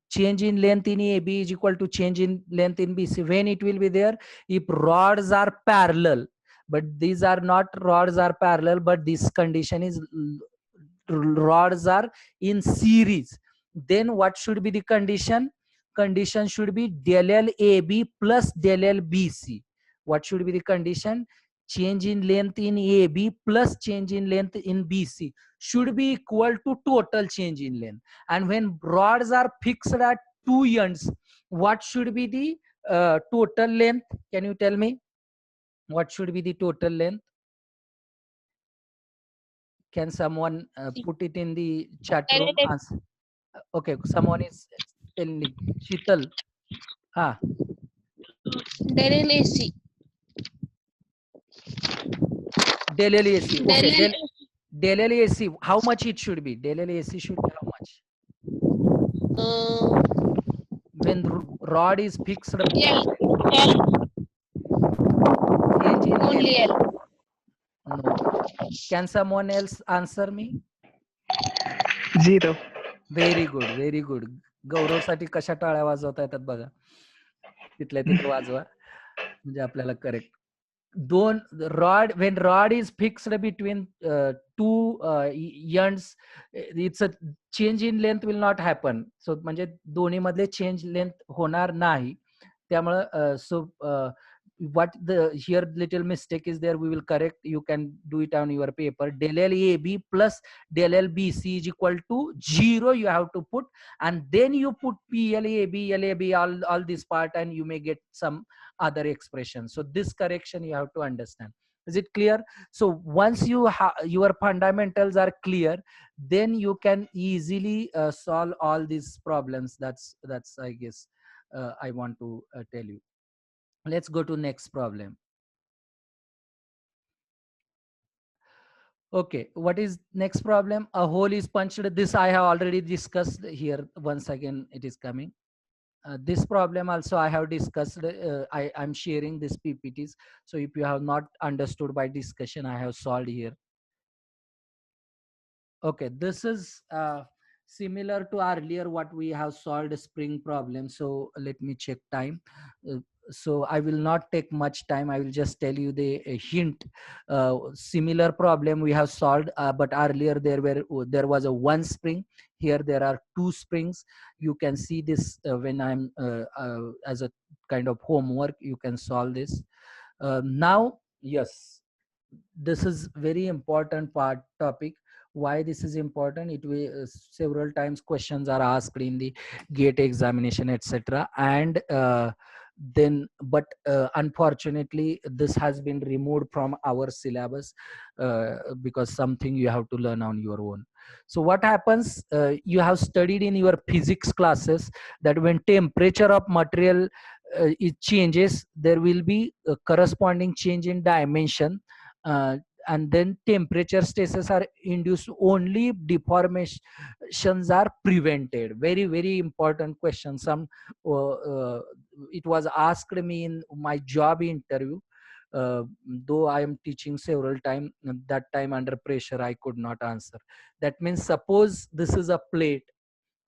change in length in AB is equal to change in length in BC, when it will be there? If rods are parallel, but these are not rods are parallel, but this condition is rods are in series, then what should be the condition? Condition should be del L AB plus del L BC. What should be the condition? Change in length in AB plus change in length in BC should be equal to total change in length. And when rods are fixed at two ends, what should be the total length? Can you tell me what should be the total length? Can someone put it in the chat room? Answer. Okay, someone is telling. Shital. Ah. Del L AC. Del L AC. Okay. Del L AC. How much it should be? Del L AC should be how much? When rod is fixed. L. Only L. No. Can someone else answer me? 0. Very good. Very good. गौरव साठी कशा टाळ्या वाजवता येतात बघा. तिथल्या तिथे वाजवा म्हणजे आपल्याला correct. the rod, when rod is fixed between two ends, it's a change in length will not happen. So म्हणजे दोन्ही मधले change length होणार नाही. त्यामुळे so what the here little mistake is there, we will correct. You can do it on your paper. Del LAB plus del LBC is equal to 0 you have to put, and then you put PLAB all this part, and you may get some other expression. So this correction you have to understand. Is it clear? So once your fundamentals are clear, then you can easily solve all these problems. That's I guess I want to tell you. Let's go to next problem. Okay, what is next problem? A hole is punched. This I have already discussed here. Once again, it is coming. This problem also I have discussed. I'm sharing this PPTs. So if you have not understood by discussion, I have solved here. Okay, this is similar to earlier what we have solved a spring problem. So let me check time. So I will not take much time. I will just tell you the hint. Similar problem we have solved, but earlier there was a one spring. Here there are two springs. You can see this when I'm as a kind of homework. You can solve this. Now, yes, this is very important topic. Why this is important? It will several times questions are asked in the gate examination, etc. And then but unfortunately this has been removed from our syllabus because something you have to learn on your own. So what happens, you have studied in your physics classes that when temperature of material it changes, there will be a corresponding change in dimension, and then temperature stresses are induced, only deformations are prevented. Very important question. Some it was asked me in my job interview, though I am teaching several times, that time under pressure I could not answer. That means suppose this is a plate.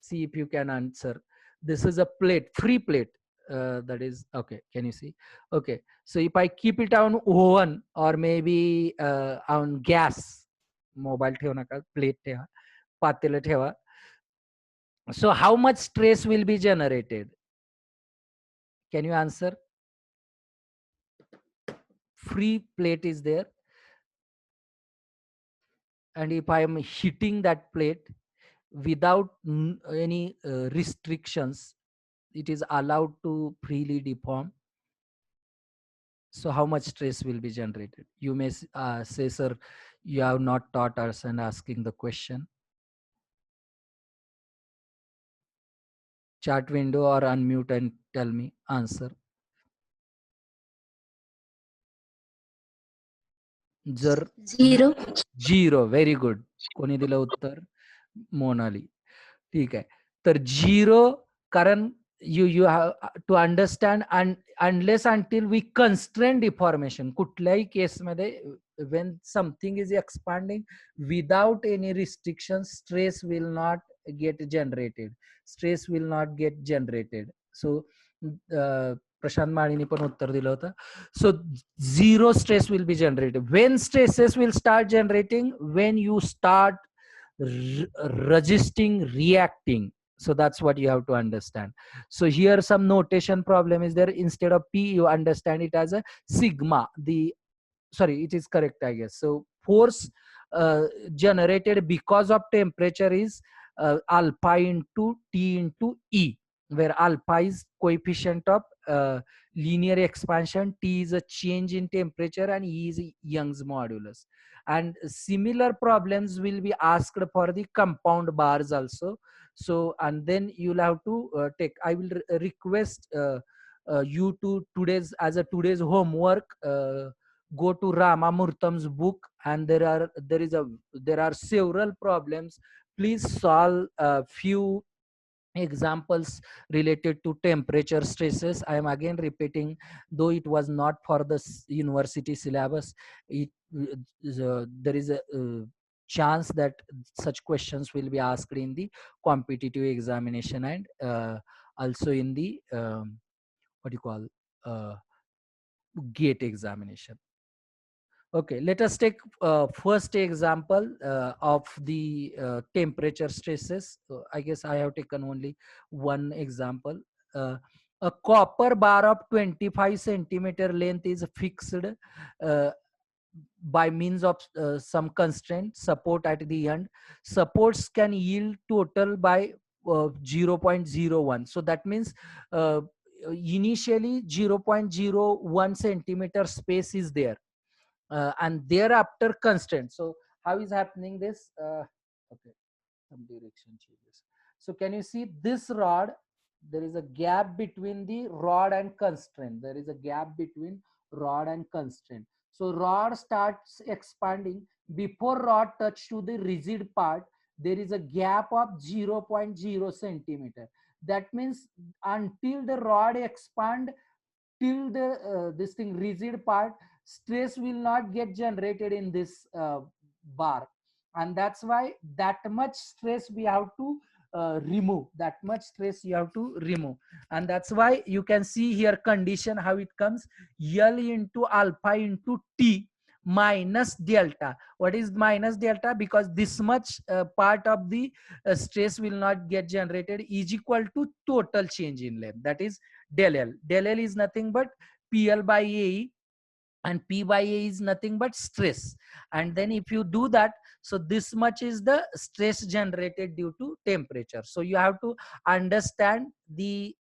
See if you can answer. This is a plate, free plate. That is okay. Can you see? Okay. So if I keep it on oven or maybe on gas, mobile ठेवू नका, plate ठेवा, पातेलं ठेवा. So how much stress will be generated? Can you answer? Free plate is there, and if I am hitting that plate without any restrictions, it is allowed to freely deform. So how much stress will be generated? You may say, sir, you have not taught us, and asking the question. Chat window or unmute and tell me answer. जर 0. Very good. कोणी दिलं उत्तर? मोनाली. ठीक आहे. तर 0, कारण you have to understand, and unless until we constrain deformation, कुठल्याही केसमध्ये when something is expanding without any restrictions, stress will not get generated. Stress will not get generated. So प्रशांत माळीने पण उत्तर दिलं होतं. So 0 stress will be generated. When stresses will start generating? When you start resisting, reacting. So that's what you have to understand. So here some notation problem is there. Instead of P, you understand it as a sigma. Sorry, it is correct, I guess. So force generated because of temperature is alpha into T into E, where alpha is coefficient of linear expansion, T is a change in temperature, and E is Young's modulus. And similar problems will be asked for the compound bars also. So, and then you'll have to take, I will request you to today's homework, go to Ramamurtham's book, and there are several problems. Please solve a few examples related to temperature stresses. I am again repeating, though it was not for the university syllabus, there is a chance that such questions will be asked in the competitive examination, and also in the what you call gate examination. Okay, let us take first example of the temperature stresses. I guess I have taken only one example. Uh, a copper bar of 25 centimeter length is fixed uh, by means of some constraint support at the end. Supports can yield total by 0.01. So that means uh, initially 0.01 centimeter space is there, and thereafter constraint. So how is happening this? Okay, some direction changes. So can you see this rod? There is a gap between the rod and constraint. There is a gap between rod and constraint. So rod starts expanding. Before rod touch to the rigid part, there is a gap of 0.0 centimeter. That means until the rod expand till the this thing rigid part, stress will not get generated in this bar, and that's why that much stress we have to remove. That much stress you have to remove, and that's why you can see here condition how it comes: L into alpha into T minus delta. What is minus delta? Because this much part of the stress will not get generated, is equal to total change in length, that is del L. Del L is nothing but PL by AE, and P by A is nothing but stress. And then if you do that, so this much is the stress generated due to temperature. So you have to understand the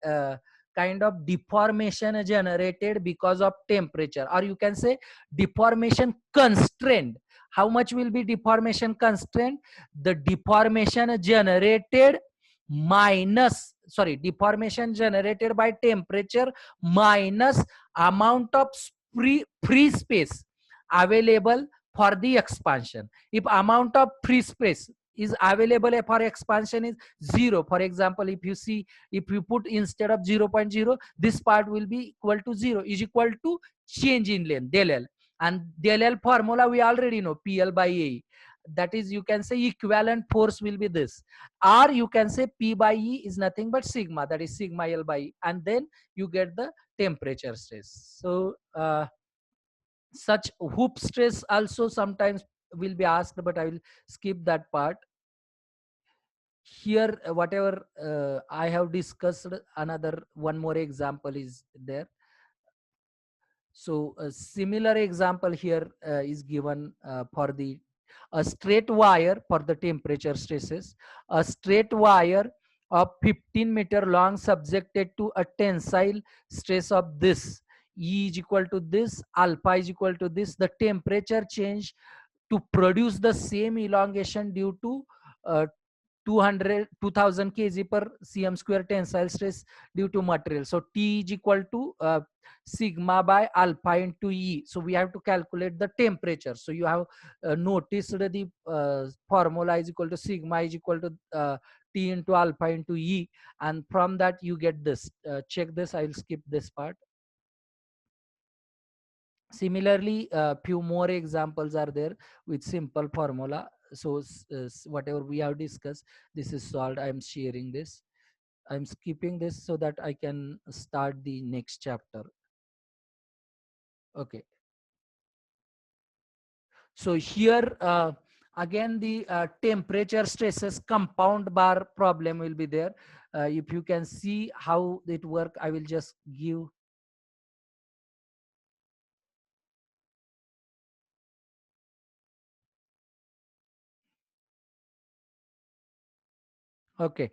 kind of deformation generated because of temperature, or you can say deformation constraint. How much will be deformation constraint? The deformation generated minus, sorry, deformation generated by temperature minus amount of free space available for the expansion. If amount of free space is available for expansion is 0, for example, if you see, if you put instead of 0.0, this part will be equal to 0, is equal to change in length del L. And del L formula we already know, PL by A. That is, you can say equivalent force will be this, or you can say P by E is nothing but sigma, that is sigma L by E, and then you get the temperature stress. So such hoop stress also sometimes will be asked, but I will skip that part. Here whatever I have discussed, another one more example is there. So a similar example here is given for the a straight wire for the temperature stresses. A straight wire of 15-meter long subjected to a tensile stress of this, E is equal to this, alpha is equal to this. The temperature change to produce the same elongation due to 2000 kg per cm square tensile stress due to material. So T is equal to sigma by alpha into E. So we have to calculate the temperature. So you have noticed the formula is equal to sigma is equal to T into alpha into E, and from that you get this. Check this. I will skip this part. Similarly, few more examples are there with simple formula. So whatever we have discussed, this is solved. I'm sharing this. I'm skipping this so that I can start the next chapter. Okay. So here again the temperature stresses compound bar problem will be there. If you can see how it work, I will just give. Okay.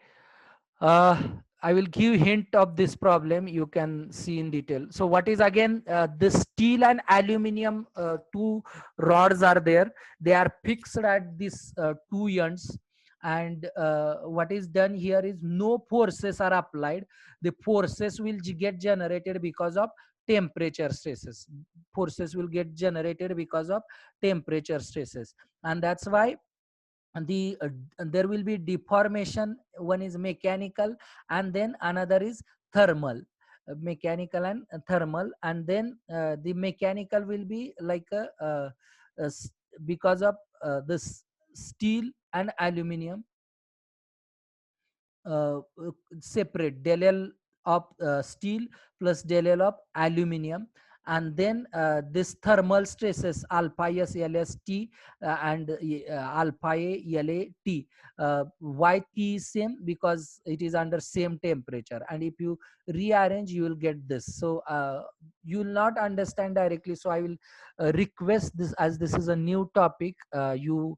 uh, I will give hint of this problem, you can see in detail. So what is again the steel and aluminum two rods are there. They are fixed at this two ends, and what is done here is no forces are applied. The forces will get generated because of temperature stresses. Forces will get generated because of temperature stresses, and that's why the there will be deformation. One is mechanical and then another is thermal. Mechanical and thermal, and then the mechanical will be like a because of this steel and aluminum separate del L of steel plus del L of aluminum, and then this thermal stresses alpha s ls t and alpha a la t. Why t is same? Because it is under same temperature, and if you rearrange you will get this. So you will not understand directly, so I will request this, as this is a new topic, you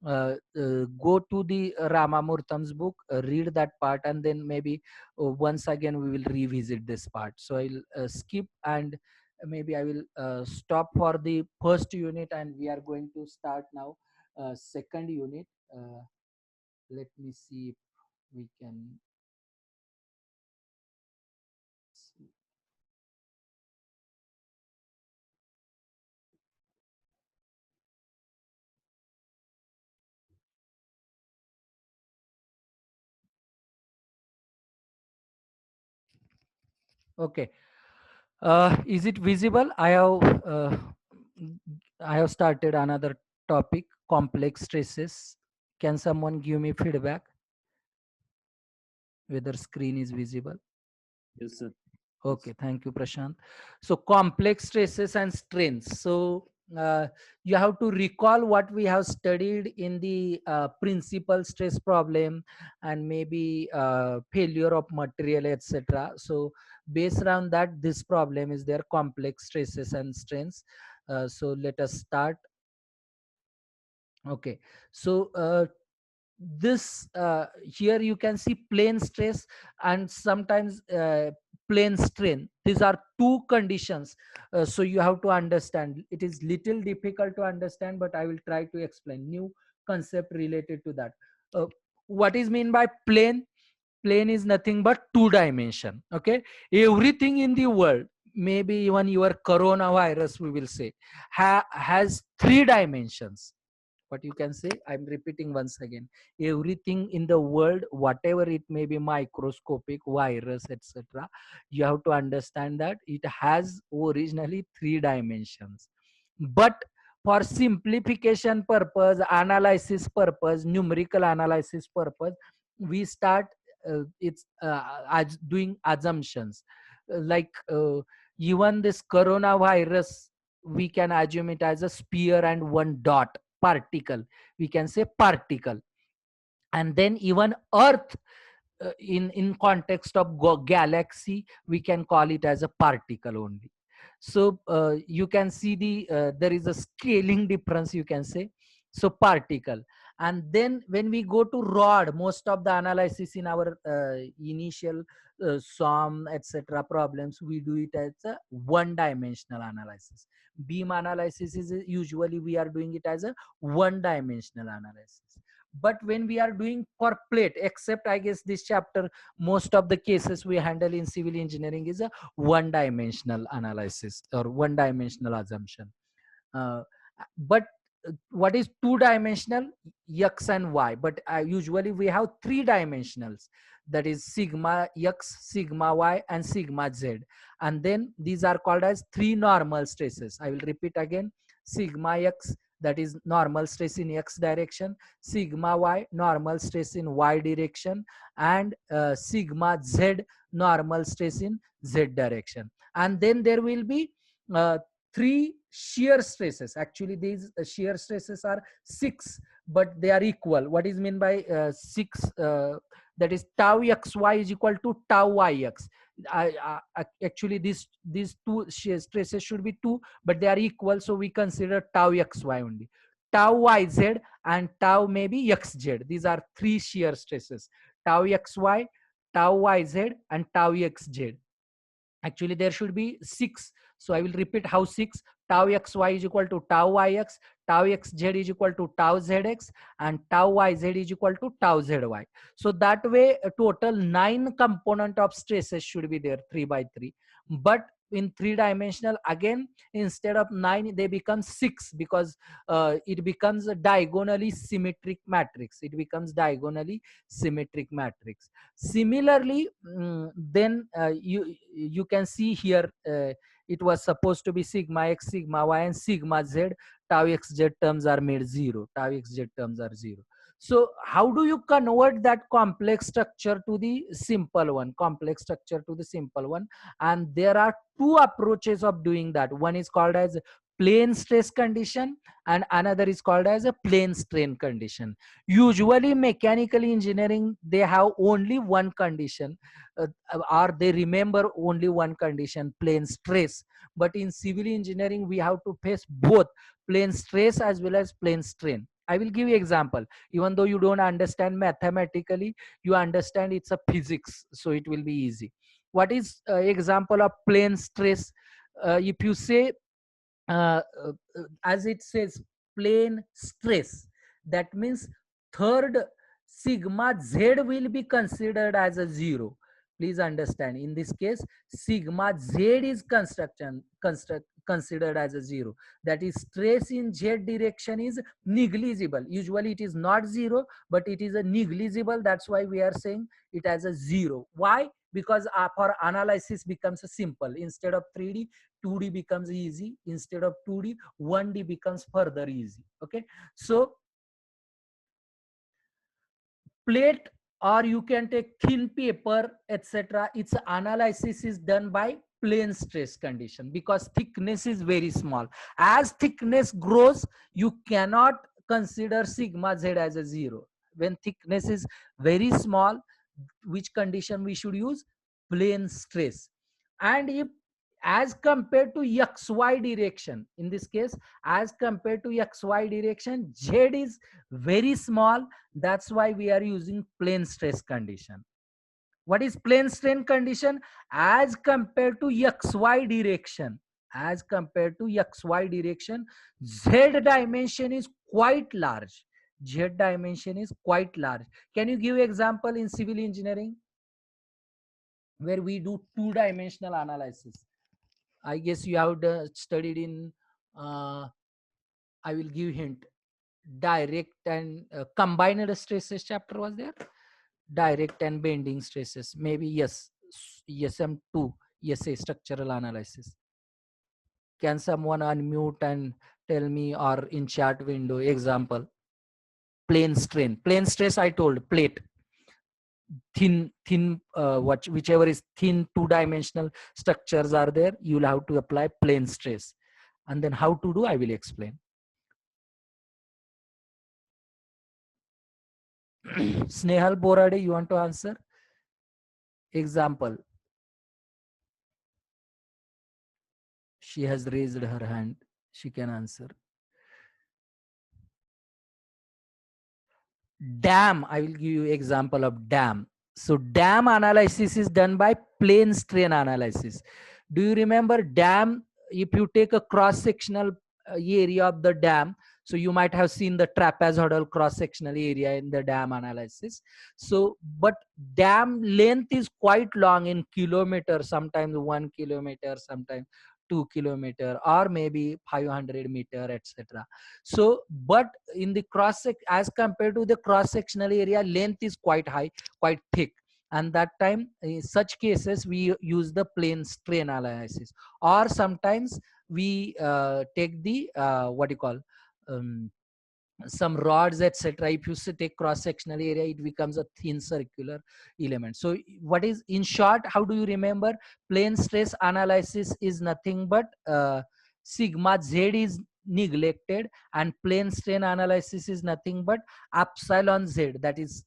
go to the Ramamurtham's book, read that part, and then maybe once again we will revisit this part. So I'll skip, and maybe I will stop for the first unit, and we are going to start now second unit. Let me see if we can see. Okay. Is it visible? I have started another topic, complex stresses. Can someone give me feedback whether screen is visible? Yes, sir. Okay, thank you, Prashant. So complex stresses and strains. So you have to recall what we have studied in the principal stress problem, and maybe failure of material, etc. So based on that, this problem is there, complex stresses and strains. So let us start. Okay, so this here you can see plane stress and sometimes plane strain. These are two conditions. So you have to understand, it is little difficult to understand, but I will try to explain new concept related to that. What is mean by plane? Plane is nothing but two dimension. Okay, everything in the world, maybe even your coronavirus, we will say, has three dimensions. What you can say, I'm repeating once again, everything in the world, whatever it may be, microscopic, virus, etc., you have to understand that it has originally three dimensions. But for simplification purpose, analysis purpose, numerical analysis purpose, we start it's as doing assumptions. Like even this coronavirus, we can assume it as a sphere and one dot, particle, we can say particle. And then even earth, in context of galaxy, we can call it as a particle only. So you can see there is a scaling difference, you can say. So particle. And then when we go to rod, most of the analysis in our initial SOM, etc., problems, we do it as a one dimensional analysis. Beam analysis is usually we are doing it as a one dimensional analysis. But when we are doing for plate, except I guess this chapter, most of the cases we handle in civil engineering is a one dimensional analysis or one dimensional assumption. But what is two dimensional? X and Y. But usually we have three dimensionals, that is sigma x, sigma y, and sigma z. And then these are called as three normal stresses. I will repeat again: sigma x, that is normal stress in x direction; sigma y, normal stress in y direction; and sigma z, normal stress in z direction. And then there will be three shear stresses. Actually these shear stresses are six, but they are equal. What is meant by six? That is tau xy is equal to tau yx. Actually these two shear stresses should be two, but they are equal, so we consider tau xy only. Tau yz and tau maybe xz, these are three shear stresses: tau xy, tau yz, and tau xz. Actually there should be six, so I will repeat how six. Tau xy is equal to tau yx, tau xz is equal to tau zx, and tau yz is equal to tau zy. So that way a total 9 component of stresses should be there, 3 by 3. But in three dimensional, again, instead of 9 they become 6, because it becomes a diagonally symmetric matrix. It becomes diagonally symmetric matrix. Similarly, then you can see here, it was supposed to be sigma x, sigma y, and sigma z. Tau xz terms are made 0. Tau xz terms are 0. So how do you convert that complex structure to the simple one, complex structure to the simple one? And there are two approaches of doing that. One is called as plane stress condition and another is called as a plane strain condition. Usually mechanical engineering, they have only one condition, or they remember only one condition, plane stress. But in civil engineering, we have to face both plane stress as well as plane strain. I will give you example. Even though you don't understand mathematically, you understand it's a physics, so it will be easy. What is example of plane stress? If you say as it says plane stress, that means third sigma z will be considered as a zero. Please understand, in this case sigma z is considered as a zero. That is, stress in z direction is negligible. Usually it is not zero, but it is a negligible. That's why we are saying it as a zero. Why? Because for analysis becomes a simple. Instead of 3D, 2D becomes easy. Instead of 2D, 1D becomes further easy. Okay, so plate, or you can take thin paper, etc. Its analysis is done by plane stress condition because thickness is very small. As thickness grows, you cannot consider sigma z as a zero. When thickness is very small, which condition we should use? Plane stress. And if as compared to xy direction, in this case as compared to xy direction, z is very small. That's why we are using plane stress condition. What is plane strain condition? As compared to xy direction, as compared to xy direction, z dimension is quite large. Z dimension is quite large. Can you give example in civil engineering where we do two-dimensional analysis? I guess you have studied in, I will give hint, direct and combined stresses chapter was there. Direct and bending stresses, maybe. Yes, ESM2, ESA, structural analysis. Can someone unmute and tell me, or in chat window, example? Plane strain, plane stress, I told plate, thin whichever is thin two-dimensional structures are there, you'll have to apply plane stress. And then how to do, I will explain. Snehal Borade, you want to answer? Example. She has raised her hand. She can answer. Dam, I will give you example of dam. So dam analysis is done by plane strain analysis. Do you remember dam? If you take a cross-sectional area of the dam, so you might have seen the trapezoidal cross-sectional area in the dam analysis. So, but dam length is quite long in kilometers, sometimes 1 kilometer, sometimes 2 kilometer, or maybe 500 meter, etc. So, but in the as compared to the cross-sectional area, length is quite high, quite thick. And that time, in such cases, we use the plane strain analysis, or sometimes we take the what you call some rods, etc. If you take cross-sectional area, it becomes a thin circular element. So what is, in short, how do you remember? Plane stress analysis is nothing but sigma z is neglected, and plane strain analysis is nothing but epsilon z, that is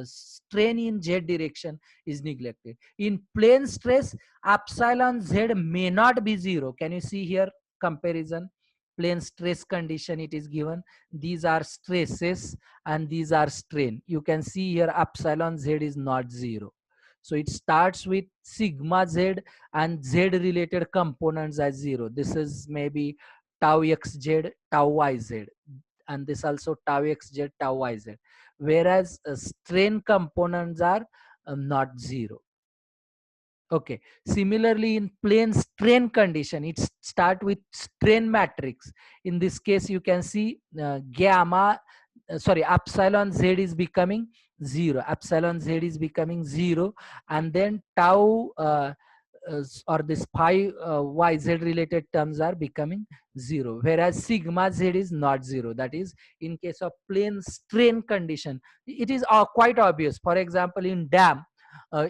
strain in z direction, is neglected. In plane stress, epsilon z may not be zero. Can you see here comparison? Plane stress condition, it is given, these are stresses and these are strain. You can see here epsilon z is not zero. So it starts with sigma z and z related components as zero. This is maybe tau xz, tau yz, and this also tau xz, tau yz. Whereas strain components are not zero. Okay. Similarly, in plane strain condition, it start with strain matrix. In this case, you can see gamma, sorry, epsilon z is becoming zero. Epsilon z is becoming zero, and then tau or this phi yz related terms are becoming 0, whereas sigma z is not 0. That is, in case of plane strain condition, it is quite obvious. For example, in dam,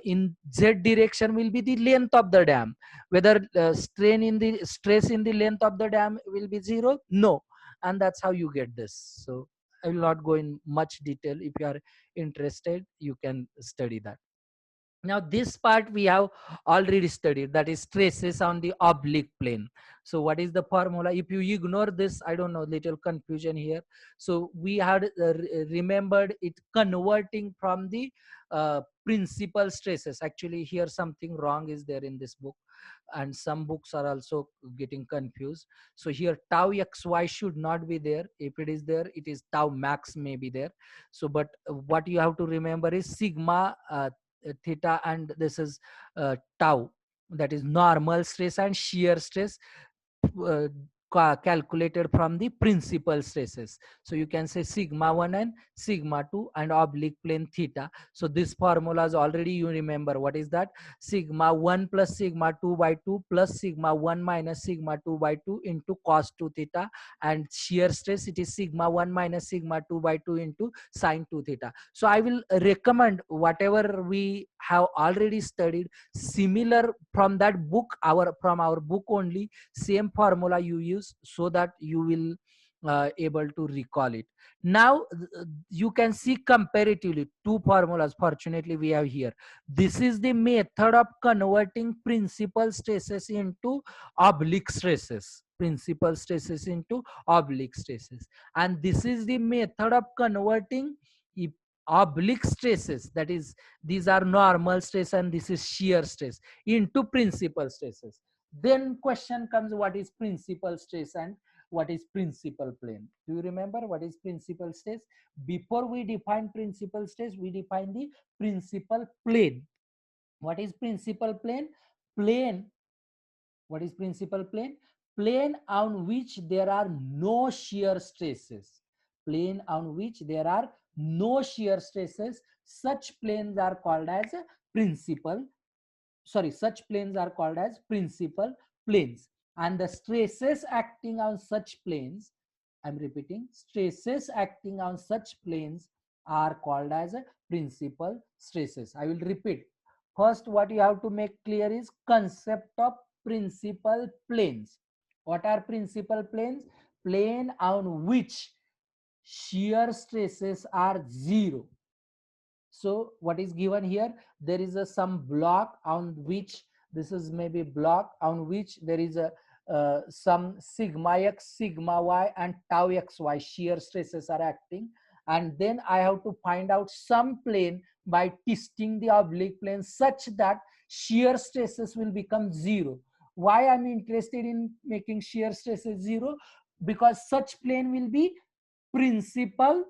in z direction will be the length of the dam. Whether strain in the stress in the length of the dam will be 0, no. And that's how you get this. So I will not go in much detail. If you are interested, you can study that. Now this part we have already studied, that is stresses on the oblique plane. So what is the formula? If you ignore this, I don't know, little confusion here. So we had remembered it converting from the principal stresses. Actually here something wrong is there in this book, and some books are also getting confused. So here tau xy should not be there. If it is there, it is tau max may be there. So but what you have to remember is sigma theta, and this is tau, that is normal stress and shear stress, uh, calculated from the principal stresses. So you can say sigma 1 and sigma 2 and oblique plane theta. So this formulas already you remember. What is that? Sigma 1 plus sigma 2 by 2 plus sigma 1 minus sigma 2 by 2 into cos 2 theta, and shear stress, it is sigma 1 minus sigma 2 by 2 into sine 2 theta. So I will recommend whatever we have already studied similar from that book, from our book only, same formula you use, so that you will able to recall it. Now you can see comparatively two formulas fortunately we have here. This is the method of converting principal stresses into oblique stresses, principal stresses into oblique stresses, and this is the method of converting oblique stresses, that is, these are normal stress and this is shear stress, into principal stresses. Then question comes, what is principal stress and what is principal plane? Do you remember what is principal stress? Before we define principal stress, we define the principal plane. What is principal plane? Plane. What is principal plane? Plane on which there are no shear stresses. Plane on which there are no shear stresses. Such planes are called as principal. Such planes are called as principal planes. And the stresses acting on such planes, I'm repeating, stresses acting on such planes are called as principal stresses. I will repeat. First, what you have to make clear is concept of principal planes. What are principal planes? Plane on which shear stresses are 0. So what is given here? There is some block on which, this is maybe block on which there is a some sigma x, sigma y and tau xy shear stresses are acting, and then I have to find out some plane by twisting the oblique plane such that shear stresses will become 0. Why I'm interested in making shear stresses 0? Because such plane will be principal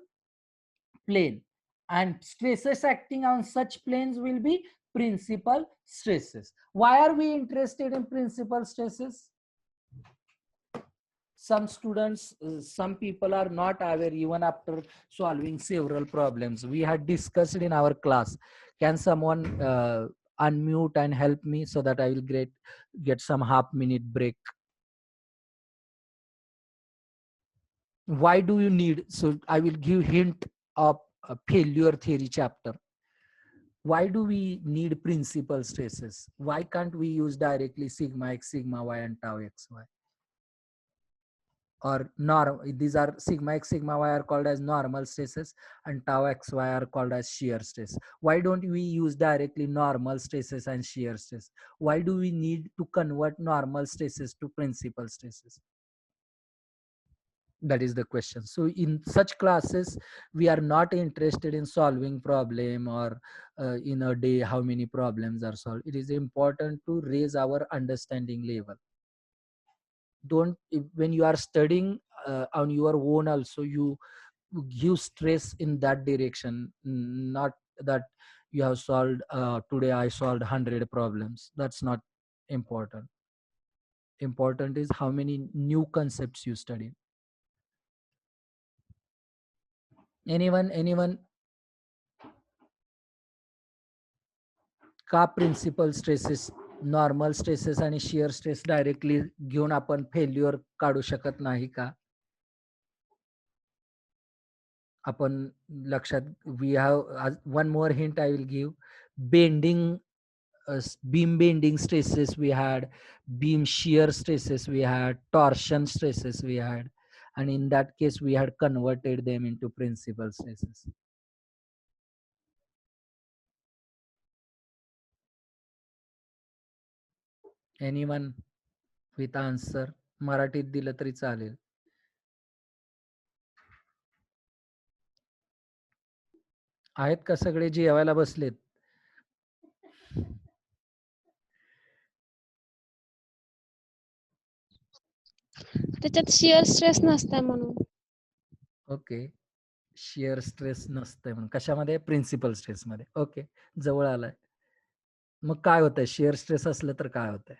plane, and stresses acting on such planes will be principal stresses. Why are we interested in principal stresses? Some students, some people are not aware even after solving several problems. We had discussed in our class. Can someone unmute and help me so that I will get some half-minute break? Why do you need? So I will give hint of a failure theory chapter. Why do we need principal stresses? Why can't we use directly sigma x, sigma y and tau xy? Or norm, these are sigma x, sigma y are called as normal stresses and tau xy are called as shear stress. Why don't we use directly normal stresses and shear stress? Why do we need to convert normal stresses to principal stresses? That is the question. So in such classes, we are not interested in solving problem or in a day how many problems are solved. It is important to raise our understanding level. Don't, when you are studying on your own also, you give stress in that direction, not that you have solved today I solved 100 problems. That's not important. Important is how many new concepts you study. Anyone? का principal stresses normal stresses आणि shear stress directly घेऊन आपण failure काढू शकत नाही का? आपण लक्षात, we have one more hint I will give. Bending, beam bending stresses we had, beam shear stresses we had, torsion stresses we had, and in that case we had converted them into principal stresses. Anyone with answer? मराठीत दिलं तरी चालेल. आहेत का सगळे जेवायला बसलेत? त्याच्यात शिअर स्ट्रेस नसतंय म्हणून. ओके, शिअर स्ट्रेस नसतंय म्हणून. कशामध्ये? प्रिन्सिपल स्ट्रेस मध्ये. ओके, जवळ आलाय. मग काय होतंय? शिअर स्ट्रेस असलं तर काय होतंय?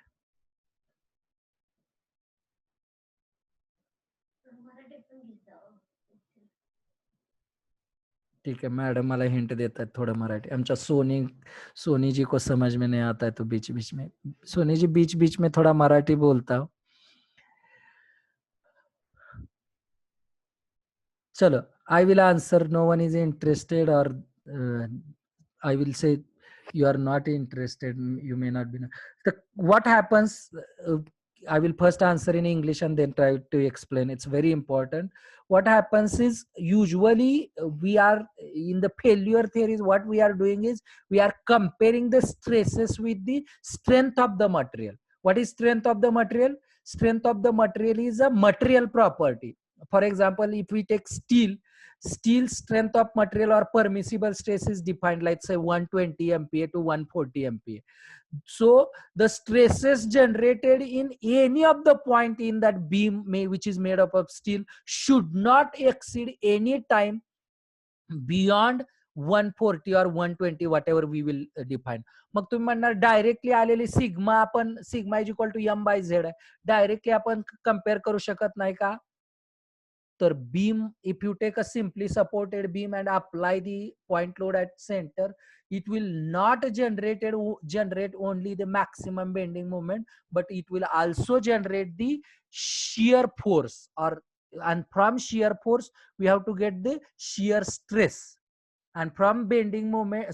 ठीक है मैडम, मला हिंट देता है थोड़ा मराठी. आमच्या सोनी जी को समझ में नहीं आता है तो बीच बीच में, सोनी जी बीच बीच में थोड़ा मराठी बोलता हो. चलो, I will answer. No one is interested, or I will say you are not interested. You may not be. What happens? I will first answer in English and then try to explain. It's very important. What happens is, usually we are in the failure theories, what we are doing is we are comparing the stresses with the strength of the material. What is strength of the material? Strength of the material is a material property. For example, if we take steel strength of material or permissible stress is defined like say 120 MPa to 140 MPa. So the stresses generated in any of the point in that beam which is made up of steel should not exceed any time beyond 140 or 120, whatever we will define. मग तुम्ही म्हणणार directly आलेली sigma, आपण sigma is equal to M by Z आहे, directly आपण compare करू शकत नाही का? तर beam, if you take a simply supported beam and apply the point load at center, it will not generate only the maximum bending moment, but it will also generate the shear force, and from shear force we have to get the shear stress, and from bending moment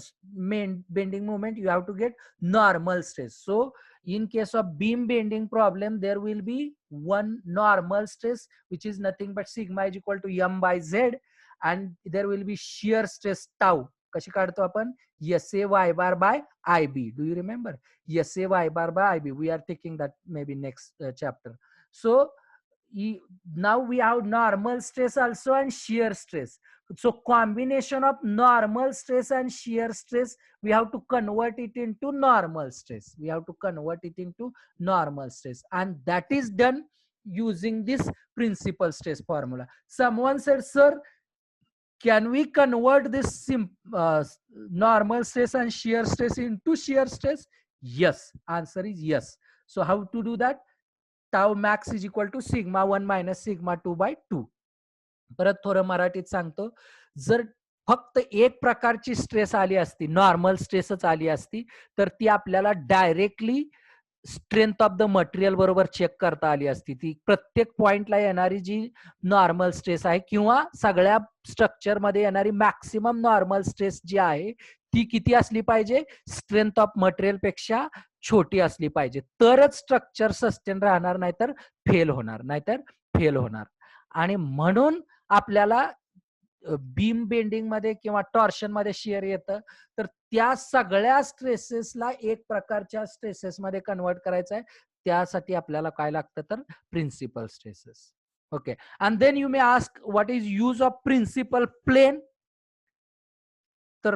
you have to get normal stress. So in case of beam bending problem, there will be one normal stress which is nothing but sigma is equal to m by z, and there will be shear stress tau. कशी काढतो आपण? SA y bar by IB. Do you remember? SA y bar by IB. We are taking that maybe next chapter. So now we have normal stress also and shear stress. So combination of normal stress and shear stress, we have to convert it into normal stress. We have to convert it into normal stress, and that is done using this principal stress formula. Someone said, sir, can we convert this normal stress and shear stress into shear stress? Yes, answer is yes. So how to do that? Tau max is equal to sigma 1 minus sigma 2 by 2. परत थोडं मराठीत सांगतो. जर फक्त एक प्रकारची stress आली असती, नॉर्मल स्ट्रेसच आली असती, तर ती आपल्याला directly strength of the material बरोबर चेक करता आली असती. ती प्रत्येक पॉइंटला येणारी जी नॉर्मल स्ट्रेस आहे किंवा सगळ्या स्ट्रक्चर मध्ये येणारी मॅक्सिमम नॉर्मल स्ट्रेस जी आहे ती किती असली पाहिजे? स्ट्रेंथ ऑफ मटेरियल पेक्षा छोटी असली पाहिजे, तरच स्ट्रक्चर सस्टेन राहणार, नाहीतर फेल होणार. आणि म्हणून आपल्याला बीम बेंडिंग मध्ये किंवा टॉर्शन मध्ये शिअर येतं, तर त्या सगळ्या स्ट्रेसेसला एक प्रकारच्या स्ट्रेसेस मध्ये कन्वर्ट करायचं आहे. त्यासाठी आपल्याला काय लागतं? तर principal stresses. Okay, and then you may ask what is use of principal plane. तर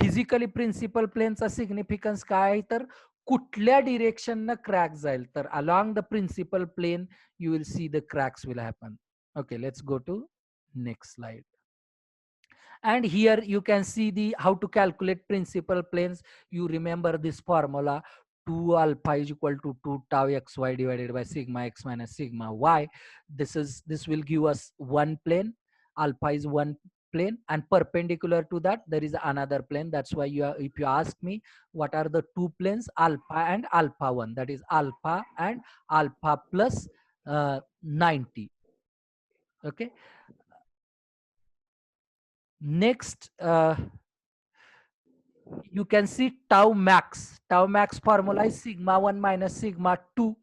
फिजिकली प्रिन्सिपल प्लेनचा सिग्निफिकन्स काय आहे? तर कुठल्या डिरेक्शननं क्रॅक जाईल, तर along the principal plane you will see the cracks will happen. Okay, let's go to next slide. And here you can see the how to calculate principal planes. You remember this formula: 2 alpha is equal to 2 tau xy divided by sigma x minus sigma y. This will give us one plane. Alpha is one plane, and perpendicular to that there is another plane. That's why if you ask me what are the two planes, alpha and alpha 1, that is alpha and alpha plus 90. Okay, next you can see tau max. Tau max formula is sigma 1 minus sigma 2,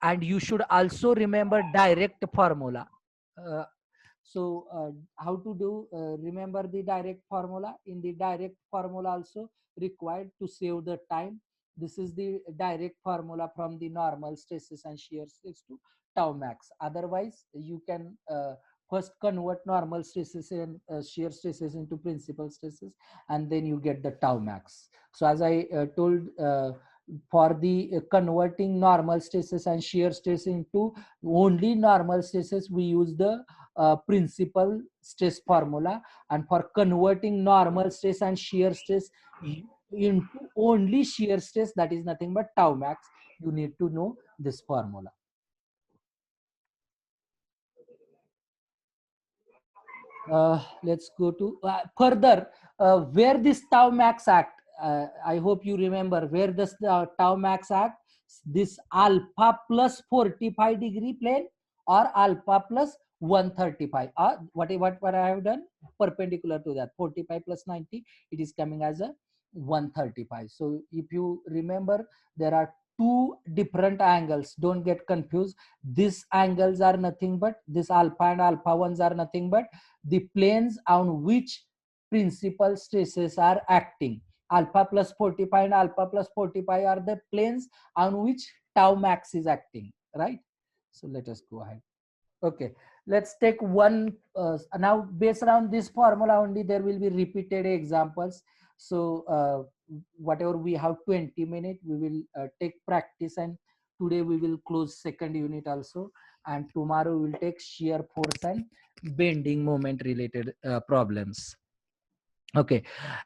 and you should also remember direct formula. uh, how to do remember the direct formula? In the direct formula also required to save the time. This is the direct formula from the normal stresses and shear stress to tau max. Otherwise you can first convert normal stresses and shear stresses into principal stresses, and then you get the tau max. So as I told, for the converting normal stresses and shear stress into only normal stresses, we use the principal stress formula, and for converting normal stress and shear stress into only shear stress, that is nothing but tau max, you need to know this formula. Let's go to further where this tau max act. I hope you remember where does the tau max act. This alpha plus 45 degree plane or alpha plus 135. What I have done, perpendicular to that 45 plus 90, it is coming as a 135. So if you remember, there are two different angles. Don't get confused. These angles are nothing but, this alpha and alpha 1s are nothing but the planes on which principal stresses are acting. Alpha plus 45 and alpha plus 45 are the planes on which tau max is acting, right? So let us go ahead. Okay, let's take one now. Based on this formula only, there will be repeated examples. So whatever we have 20 minutes, we will take practice, and today we will close second unit also, and tomorrow we will take shear force and bending moment related problems. Okay,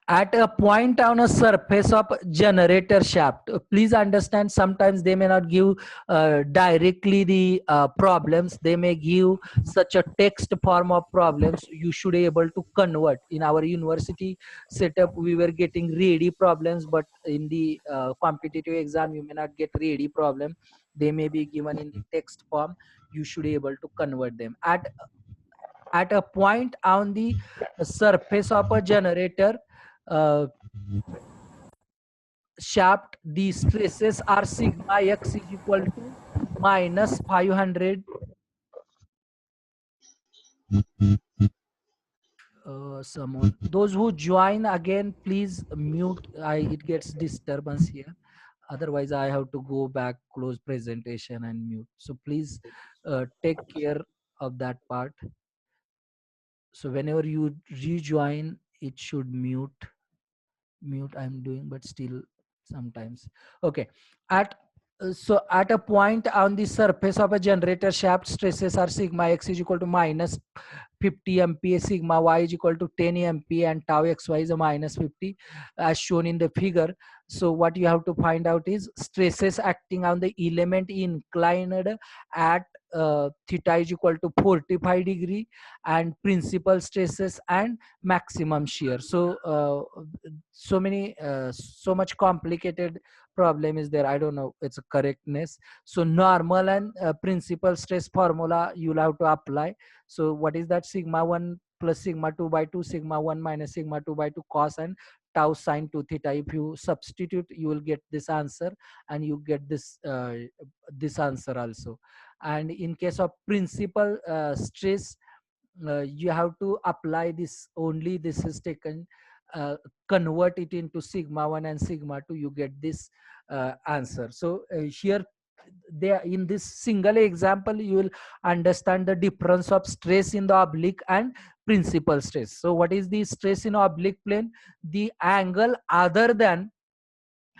at a point on a surface of generator shaft, please understand, sometimes they may not give directly the problems. They may give such a text form of problems. You should be able to convert. In our university setup, we were getting ready problems, but in the competitive exam you may not get ready problem. They may be given in the text form. You should be able to convert them. At a point on the surface of a generator shaft, the stresses are sigma x is equal to minus 500. Someone, those who join again, please mute. It gets disturbance here. Otherwise I have to go back, close presentation and mute. So please take care of that part. So whenever you rejoin, it should mute. I'm doing, but still sometimes. Okay, at so at a point on the surface of a generator shaft, stresses are sigma x is equal to minus 50 MPa, sigma y is equal to 10 MPa, and tau xy is a minus 50 as shown in the figure. So what you have to find out is stresses acting on the element inclined at theta is equal to 45 degree, and principal stresses and maximum shear. So so much complicated problem is there. I don't know its correctness. So normal and principal stress formula you'll have to apply. So what is that? Sigma 1 plus sigma 2 by 2, sigma 1 minus sigma 2 by 2 cos and tau sine 2 theta. If you substitute, you will get this answer, and you get this answer also. And in case of principal stress, you have to apply this only. This is taken, convert it into sigma 1 and sigma 2, you get this answer. So here, there in this single example, you will understand the difference of stress in the oblique and principal stress. So what is the stress in oblique plane? The angle other than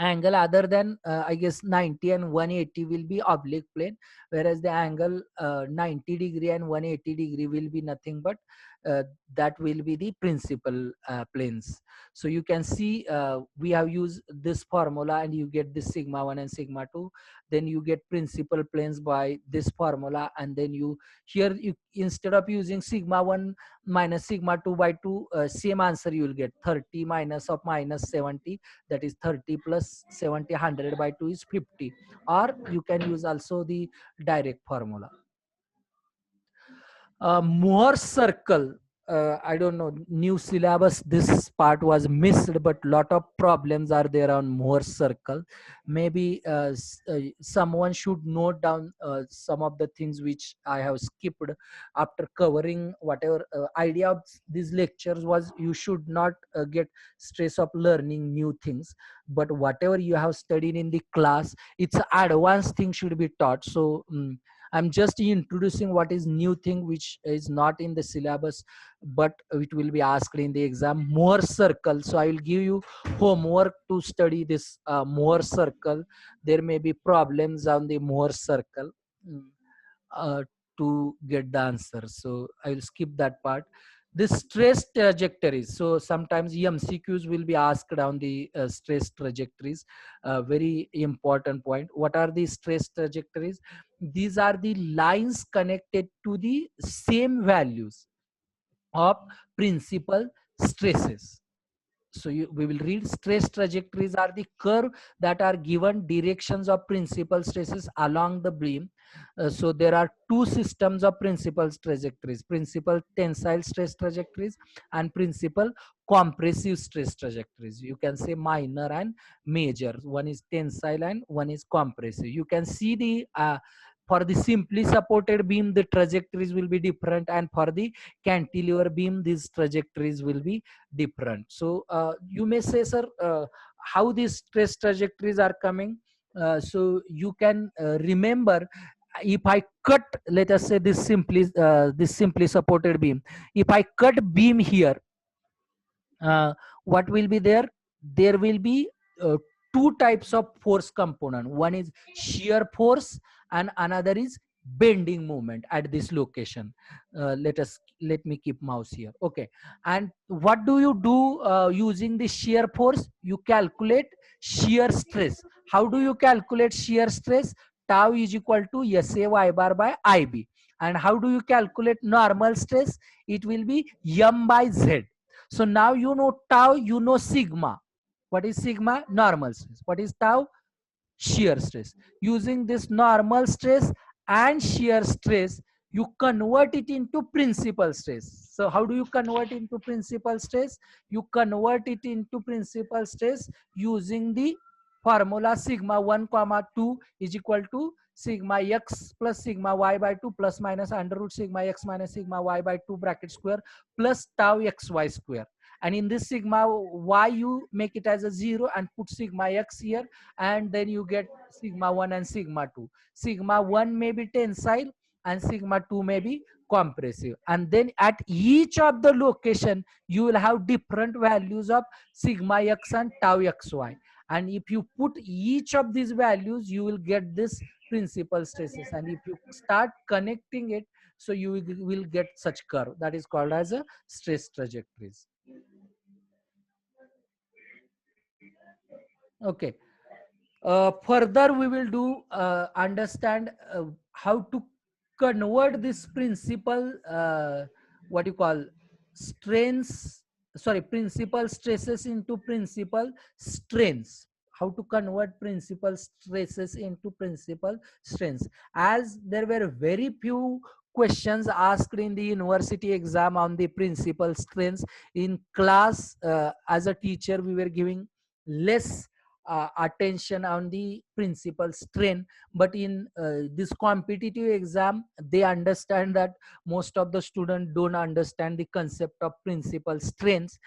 I guess 90 and 180 will be oblique plane, whereas the angle 90 degree and 180 degree will be nothing but that will be the principal planes. So you can see we have used this formula and you get this sigma 1 and sigma 2. Then you get principal planes by this formula, and then you here you instead of using sigma 1 minus sigma 2 by 2, same answer you will get 30 minus of minus 70, that is 30 plus 70, 100 by 2 is 50. Or you can use also the direct formula. Mohr circle, I don't know, new syllabus, this part was missed, but lot of problems are there on Mohr circle. Maybe someone should note down some of the things which I have skipped after covering. Whatever idea of these lectures was, you should not get stress of learning new things, but whatever you have studied in the class, it's advanced thing should be taught. So I'm just introducing what is new thing which is not in the syllabus, but it will be asked in the exam. Mohr circle. So I will give you homework to study this Mohr circle. There may be problems on the Mohr circle uh, to get the answer. So I will skip that part. The stress trajectories. So sometimes MCQs will be asked on the stress trajectories. Very important point. What are the stress trajectories? These are the lines connected to the same values of principal stresses. So we will read stress trajectories are the curve that are given directions of principal stresses along the beam. So there are two systems of principal trajectories: principal tensile stress trajectories and principal compressive stress trajectories. You can say minor and major. One is tensile and one is compressive. You can see the for the simply supported beam the trajectories will be different, and for the cantilever beam these trajectories will be different. So you may say, sir, how these stress trajectories are coming? So you can remember, if I cut, let us say this simply supported beam, if I cut beam here, what will be there? There will be two types of force component. One is shear force and another is bending moment at this location. Let me keep mouse here. Okay. And what do you do using the shear force? You calculate shear stress. How do you calculate shear stress? Tau is equal to SA y bar by IB. And how do you calculate normal stress? It will be M by Z. So now you know tau, you know sigma. What is sigma? Normal stress. What is tau? Shear stress. Using this normal stress and shear stress, you convert it into principal stress. So how do you convert into principal stress? You convert it into principal stress using the formula sigma 1 comma 2 is equal to sigma x plus sigma y by 2 plus minus under root sigma x minus sigma y by 2 bracket square plus tau xy square. And in this sigma y you make it as a 0 and put sigma x here, and then you get sigma 1 and sigma 2. Sigma 1 may be tensile and sigma 2 may be compressive. And then at each of the location you will have different values of sigma x and tau xy. And if you put each of these values, you will get this principal stresses. And if you start connecting it, so you will get such curve that is called as a stress trajectories. Okay. Further we will do understand how to convert this principal what you call strains, sorry, principal stresses into principal strains. How to convert principal stresses into principal strains, as there were very few questions asked in the university exam on the principal strains. In class as a teacher we were giving less attention on the principal strain, but in this competitive exam they understand that most of the students don't understand the concept of principal strains.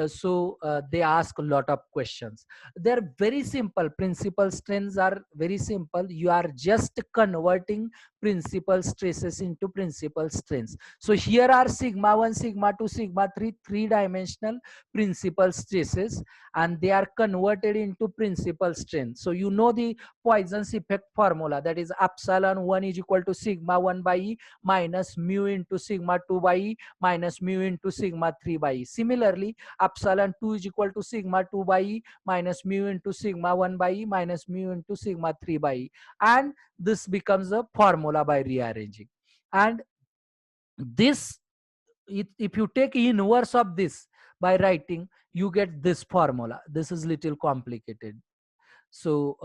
So they ask a lot of questions. They're very simple. Principal strains are very simple. You are just converting principal stresses into principal strains. So here are sigma 1, sigma 2, sigma 3, three-dimensional principal stresses, and they are converted into principal strain. So you know the Poisson's effect formula, that is epsilon 1 is equal to sigma 1 by E minus mu into sigma 2 by E minus mu into sigma 3 by E. Similarly, epsilon 2 is equal to sigma 2 by E minus mu into sigma 1 by E minus mu into sigma 3 by E. And this becomes a formula by rearranging. And this, if you take inverse of this by writing, you get this formula. This is little complicated. So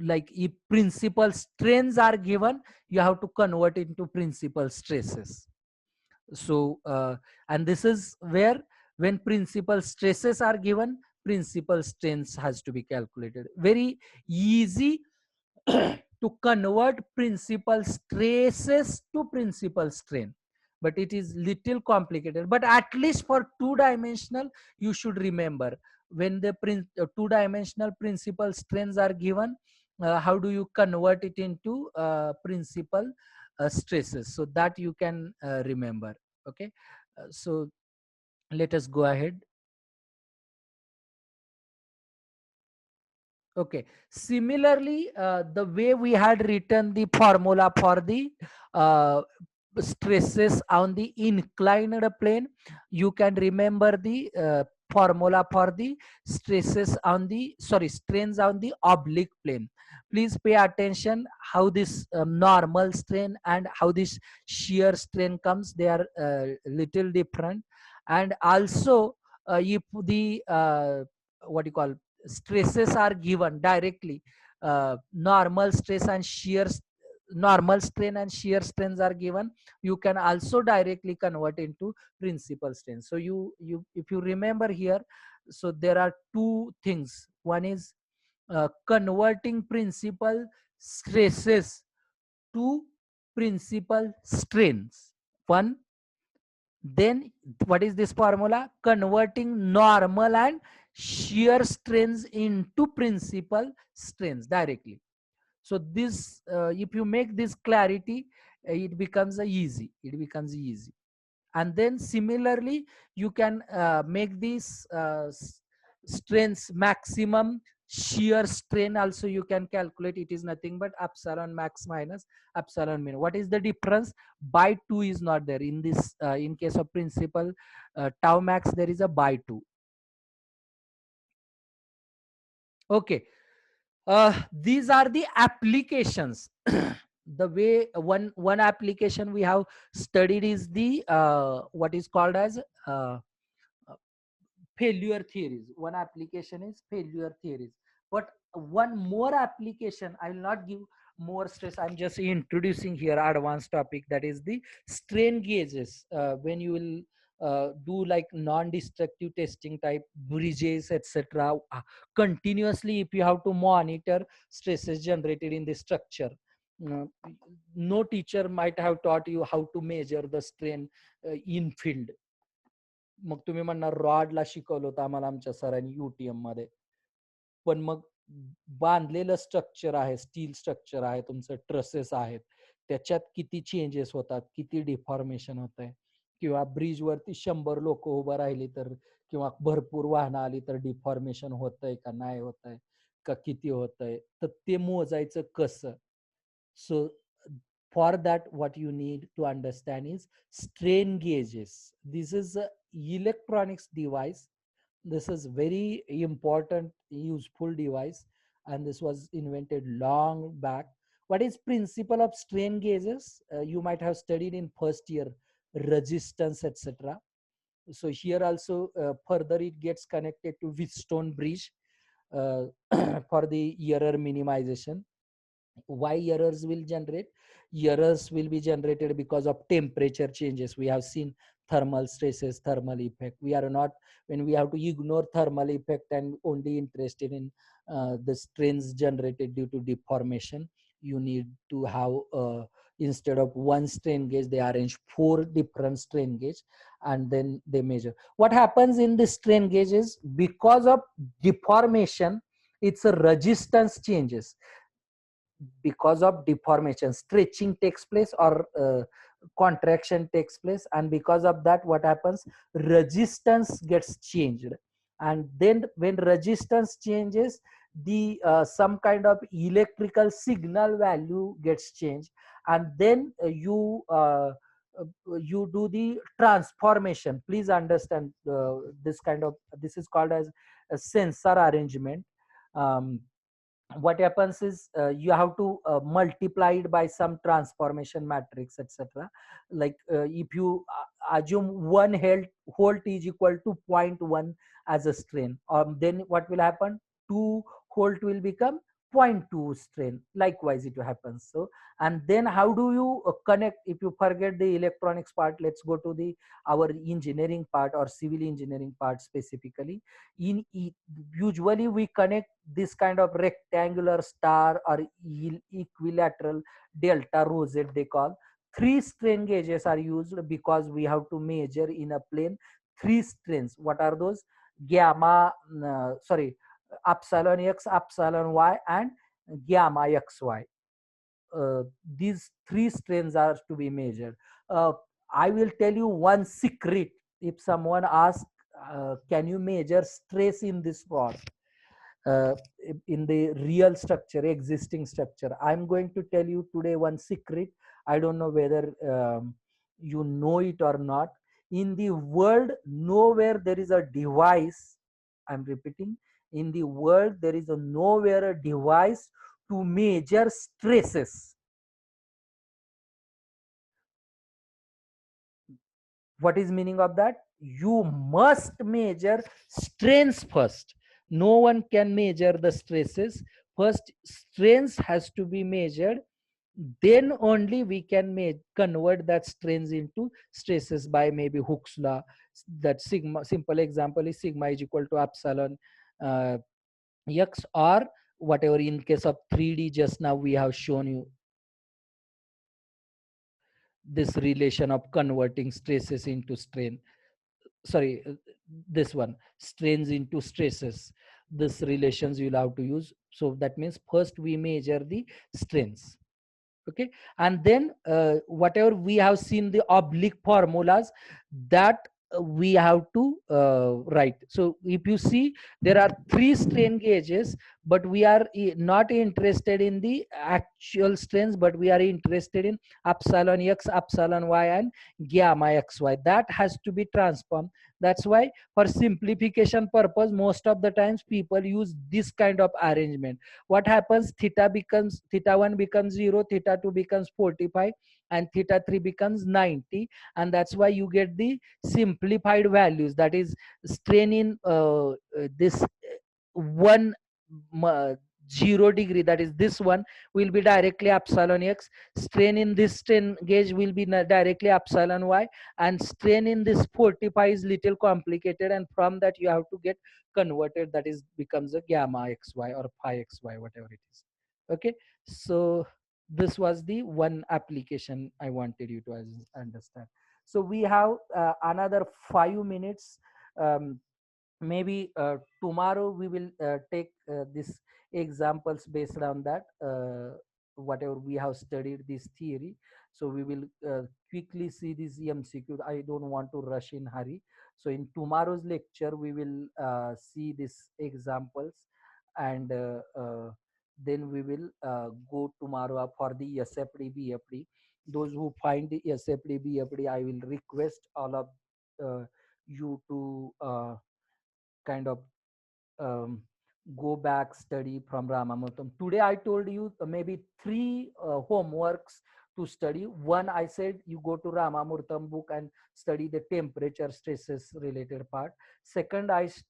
like if principal strains are given, you have to convert it into principal stresses. So and this is where, when principal stresses are given, principal strains has to be calculated. Very easy to convert principal stresses to principal strain, but it is little complicated. But at least for two-dimensional, you should remember, when the two-dimensional principal strains are given, how do you convert it into principal stresses, so that you can remember. Okay, so let us go ahead. Okay, similarly, the way we had written the formula for the uh, stresses on the inclined plane, you can remember the formula for the stresses on the, sorry, strains on the oblique plane. Please pay attention how this normal strain and how this shear strain comes. They are little different. And also if the what you call stresses are given directly, normal stress and shear, normal strain and shear strains are given, you can also directly convert into principal strain. So if you remember here, so there are two things. One is converting principal stresses to principal strains. One, then what is this formula? Converting normal and shear strains into principal strains directly. So this, if you make this clarity, it becomes easy. It becomes easy. And then similarly, you can make these strains maximum shear strain also you can calculate. It is nothing but epsilon max minus epsilon min. What is the difference? By 2 is not there in this, in case of principal tau max, there is a by 2. Okay, these are the applications. The way one application we have studied is the what is called as failure theories. One application is failure theories. But one more application, I will not give more stress, I'm just introducing here advanced topic, that is the strain gauges. When you will do like non-destructive testing type bridges, etc., continuously, if you have to monitor stresses generated in the structure, uh, no teacher might have taught you how to measure the strain in field. मग तुम्ही म्हणणार रॉडला शिकवलं होतं आम्हाला आमच्या सरांनी UTM मध्ये, पण मग बांधलेलं स्ट्रक्चर आहे, स्टील स्ट्रक्चर आहे, तुमचं ट्रसेस आहेत, त्याच्यात किती चेंजेस होतात, किती डिफॉर्मेशन होत आहे, किंवा ब्रिज वरती 100 लोक उभं राहिली तर, किंवा भरपूर वाहनं आली तर डिफॉर्मेशन होतंय का नाही होतंय, का किती होतंय, तर ते मोजायचं कसं. So for that, what you need to understand is strain gauges. This is a electronics device. This is very important, useful device, and this was invented long back. What is principle of strain gauges? You might have studied in first year, resistance, etc. So here also further it gets connected to Wheatstone bridge for the error minimization. Why errors will generate? Errors will be generated because of temperature changes. We have seen thermal stresses, thermal effect. We are not, when we have to ignore thermal effect and only interested in the strains generated due to deformation, you need to have instead of one strain gauge, they arrange 4 different strain gauge and then they measure. What happens in the strain gauge is, because of deformation, its resistance changes. Because of deformation, stretching takes place or contraction takes place, and because of that, what happens? Resistance gets changed. And then when resistance changes, the some kind of electrical signal value gets changed, and then you do the transformation. Please understand this kind of, this is called as a sensor arrangement. um, what happens is you have to multiply it by some transformation matrix, etc. Like if you assume 1 volt is equal to zero point 0.1 as a strain, then what will happen, 2 volt will become zero point 0.2 strain, likewise it happens. So, and then how do you connect, if you forget the electronics part, let's go to the our engineering part or civil engineering part specifically. Usually we connect this kind of rectangular star or equilateral delta rosette, they call. Three strain gauges are used because we have to measure in a plane three strains. What are those? Gamma, sorry, epsilon x, epsilon y, and gamma xy. These three strains are to be measured. I will tell you one secret. If someone asks, can you measure stress in this rod? uh, in the real structure, existing structure, I'm going to tell you today one secret. I don't know whether you know it or not. In the world, nowhere there is a device, I'm repeating, in the world there is a nowhere a device to measure stresses. What is meaning of that? You must measure strains first. No one can measure the stresses first. Strains has to be measured, then only we can convert that strains into stresses by maybe Hooke's law. That sigma, simple example is sigma is equal to epsilon uh, x, or whatever in case of 3D just now we have shown you this relation of converting stresses into strain, sorry, this one, strains into stresses. This relations you'll have to use. So that means first we measure the strains, okay, and then whatever we have seen the oblique formulas, that we have to write. So if you see, there are three strain gauges, but we are not interested in the actual strains, but we are interested in epsilon x, epsilon y, and gamma xy. That has to be transformed. That's why for simplification purpose, most of the times people use this kind of arrangement. What happens, theta becomes, theta 1 becomes 0, theta 2 becomes 45, and theta 3 becomes 90, and that's why you get the simplified values. That is, strain in this one 0 degree, that is this one, will be directly epsilon x. Strain in this strain gauge will be directly epsilon y, and strain in this 45 is little complicated, and from that you have to get converted, that is becomes a gamma xy or phi xy, whatever it is. Okay, so this was the one application I wanted you to understand. So we have another 5 minutes. Maybe tomorrow we will take these examples based on that, whatever we have studied this theory. So we will quickly see this MCQ. I don't want to rush in hurry. So in tomorrow's lecture we will see these examples, and then we will go tomorrow for the SFD BFD. Those who find the SFD BFD, I will request all of you to kind of um, go back study from Ramamurtam. Today I told you maybe three homeworks to study. One, I said you go to Ramamurtam book and study the temperature stresses related part. Second, I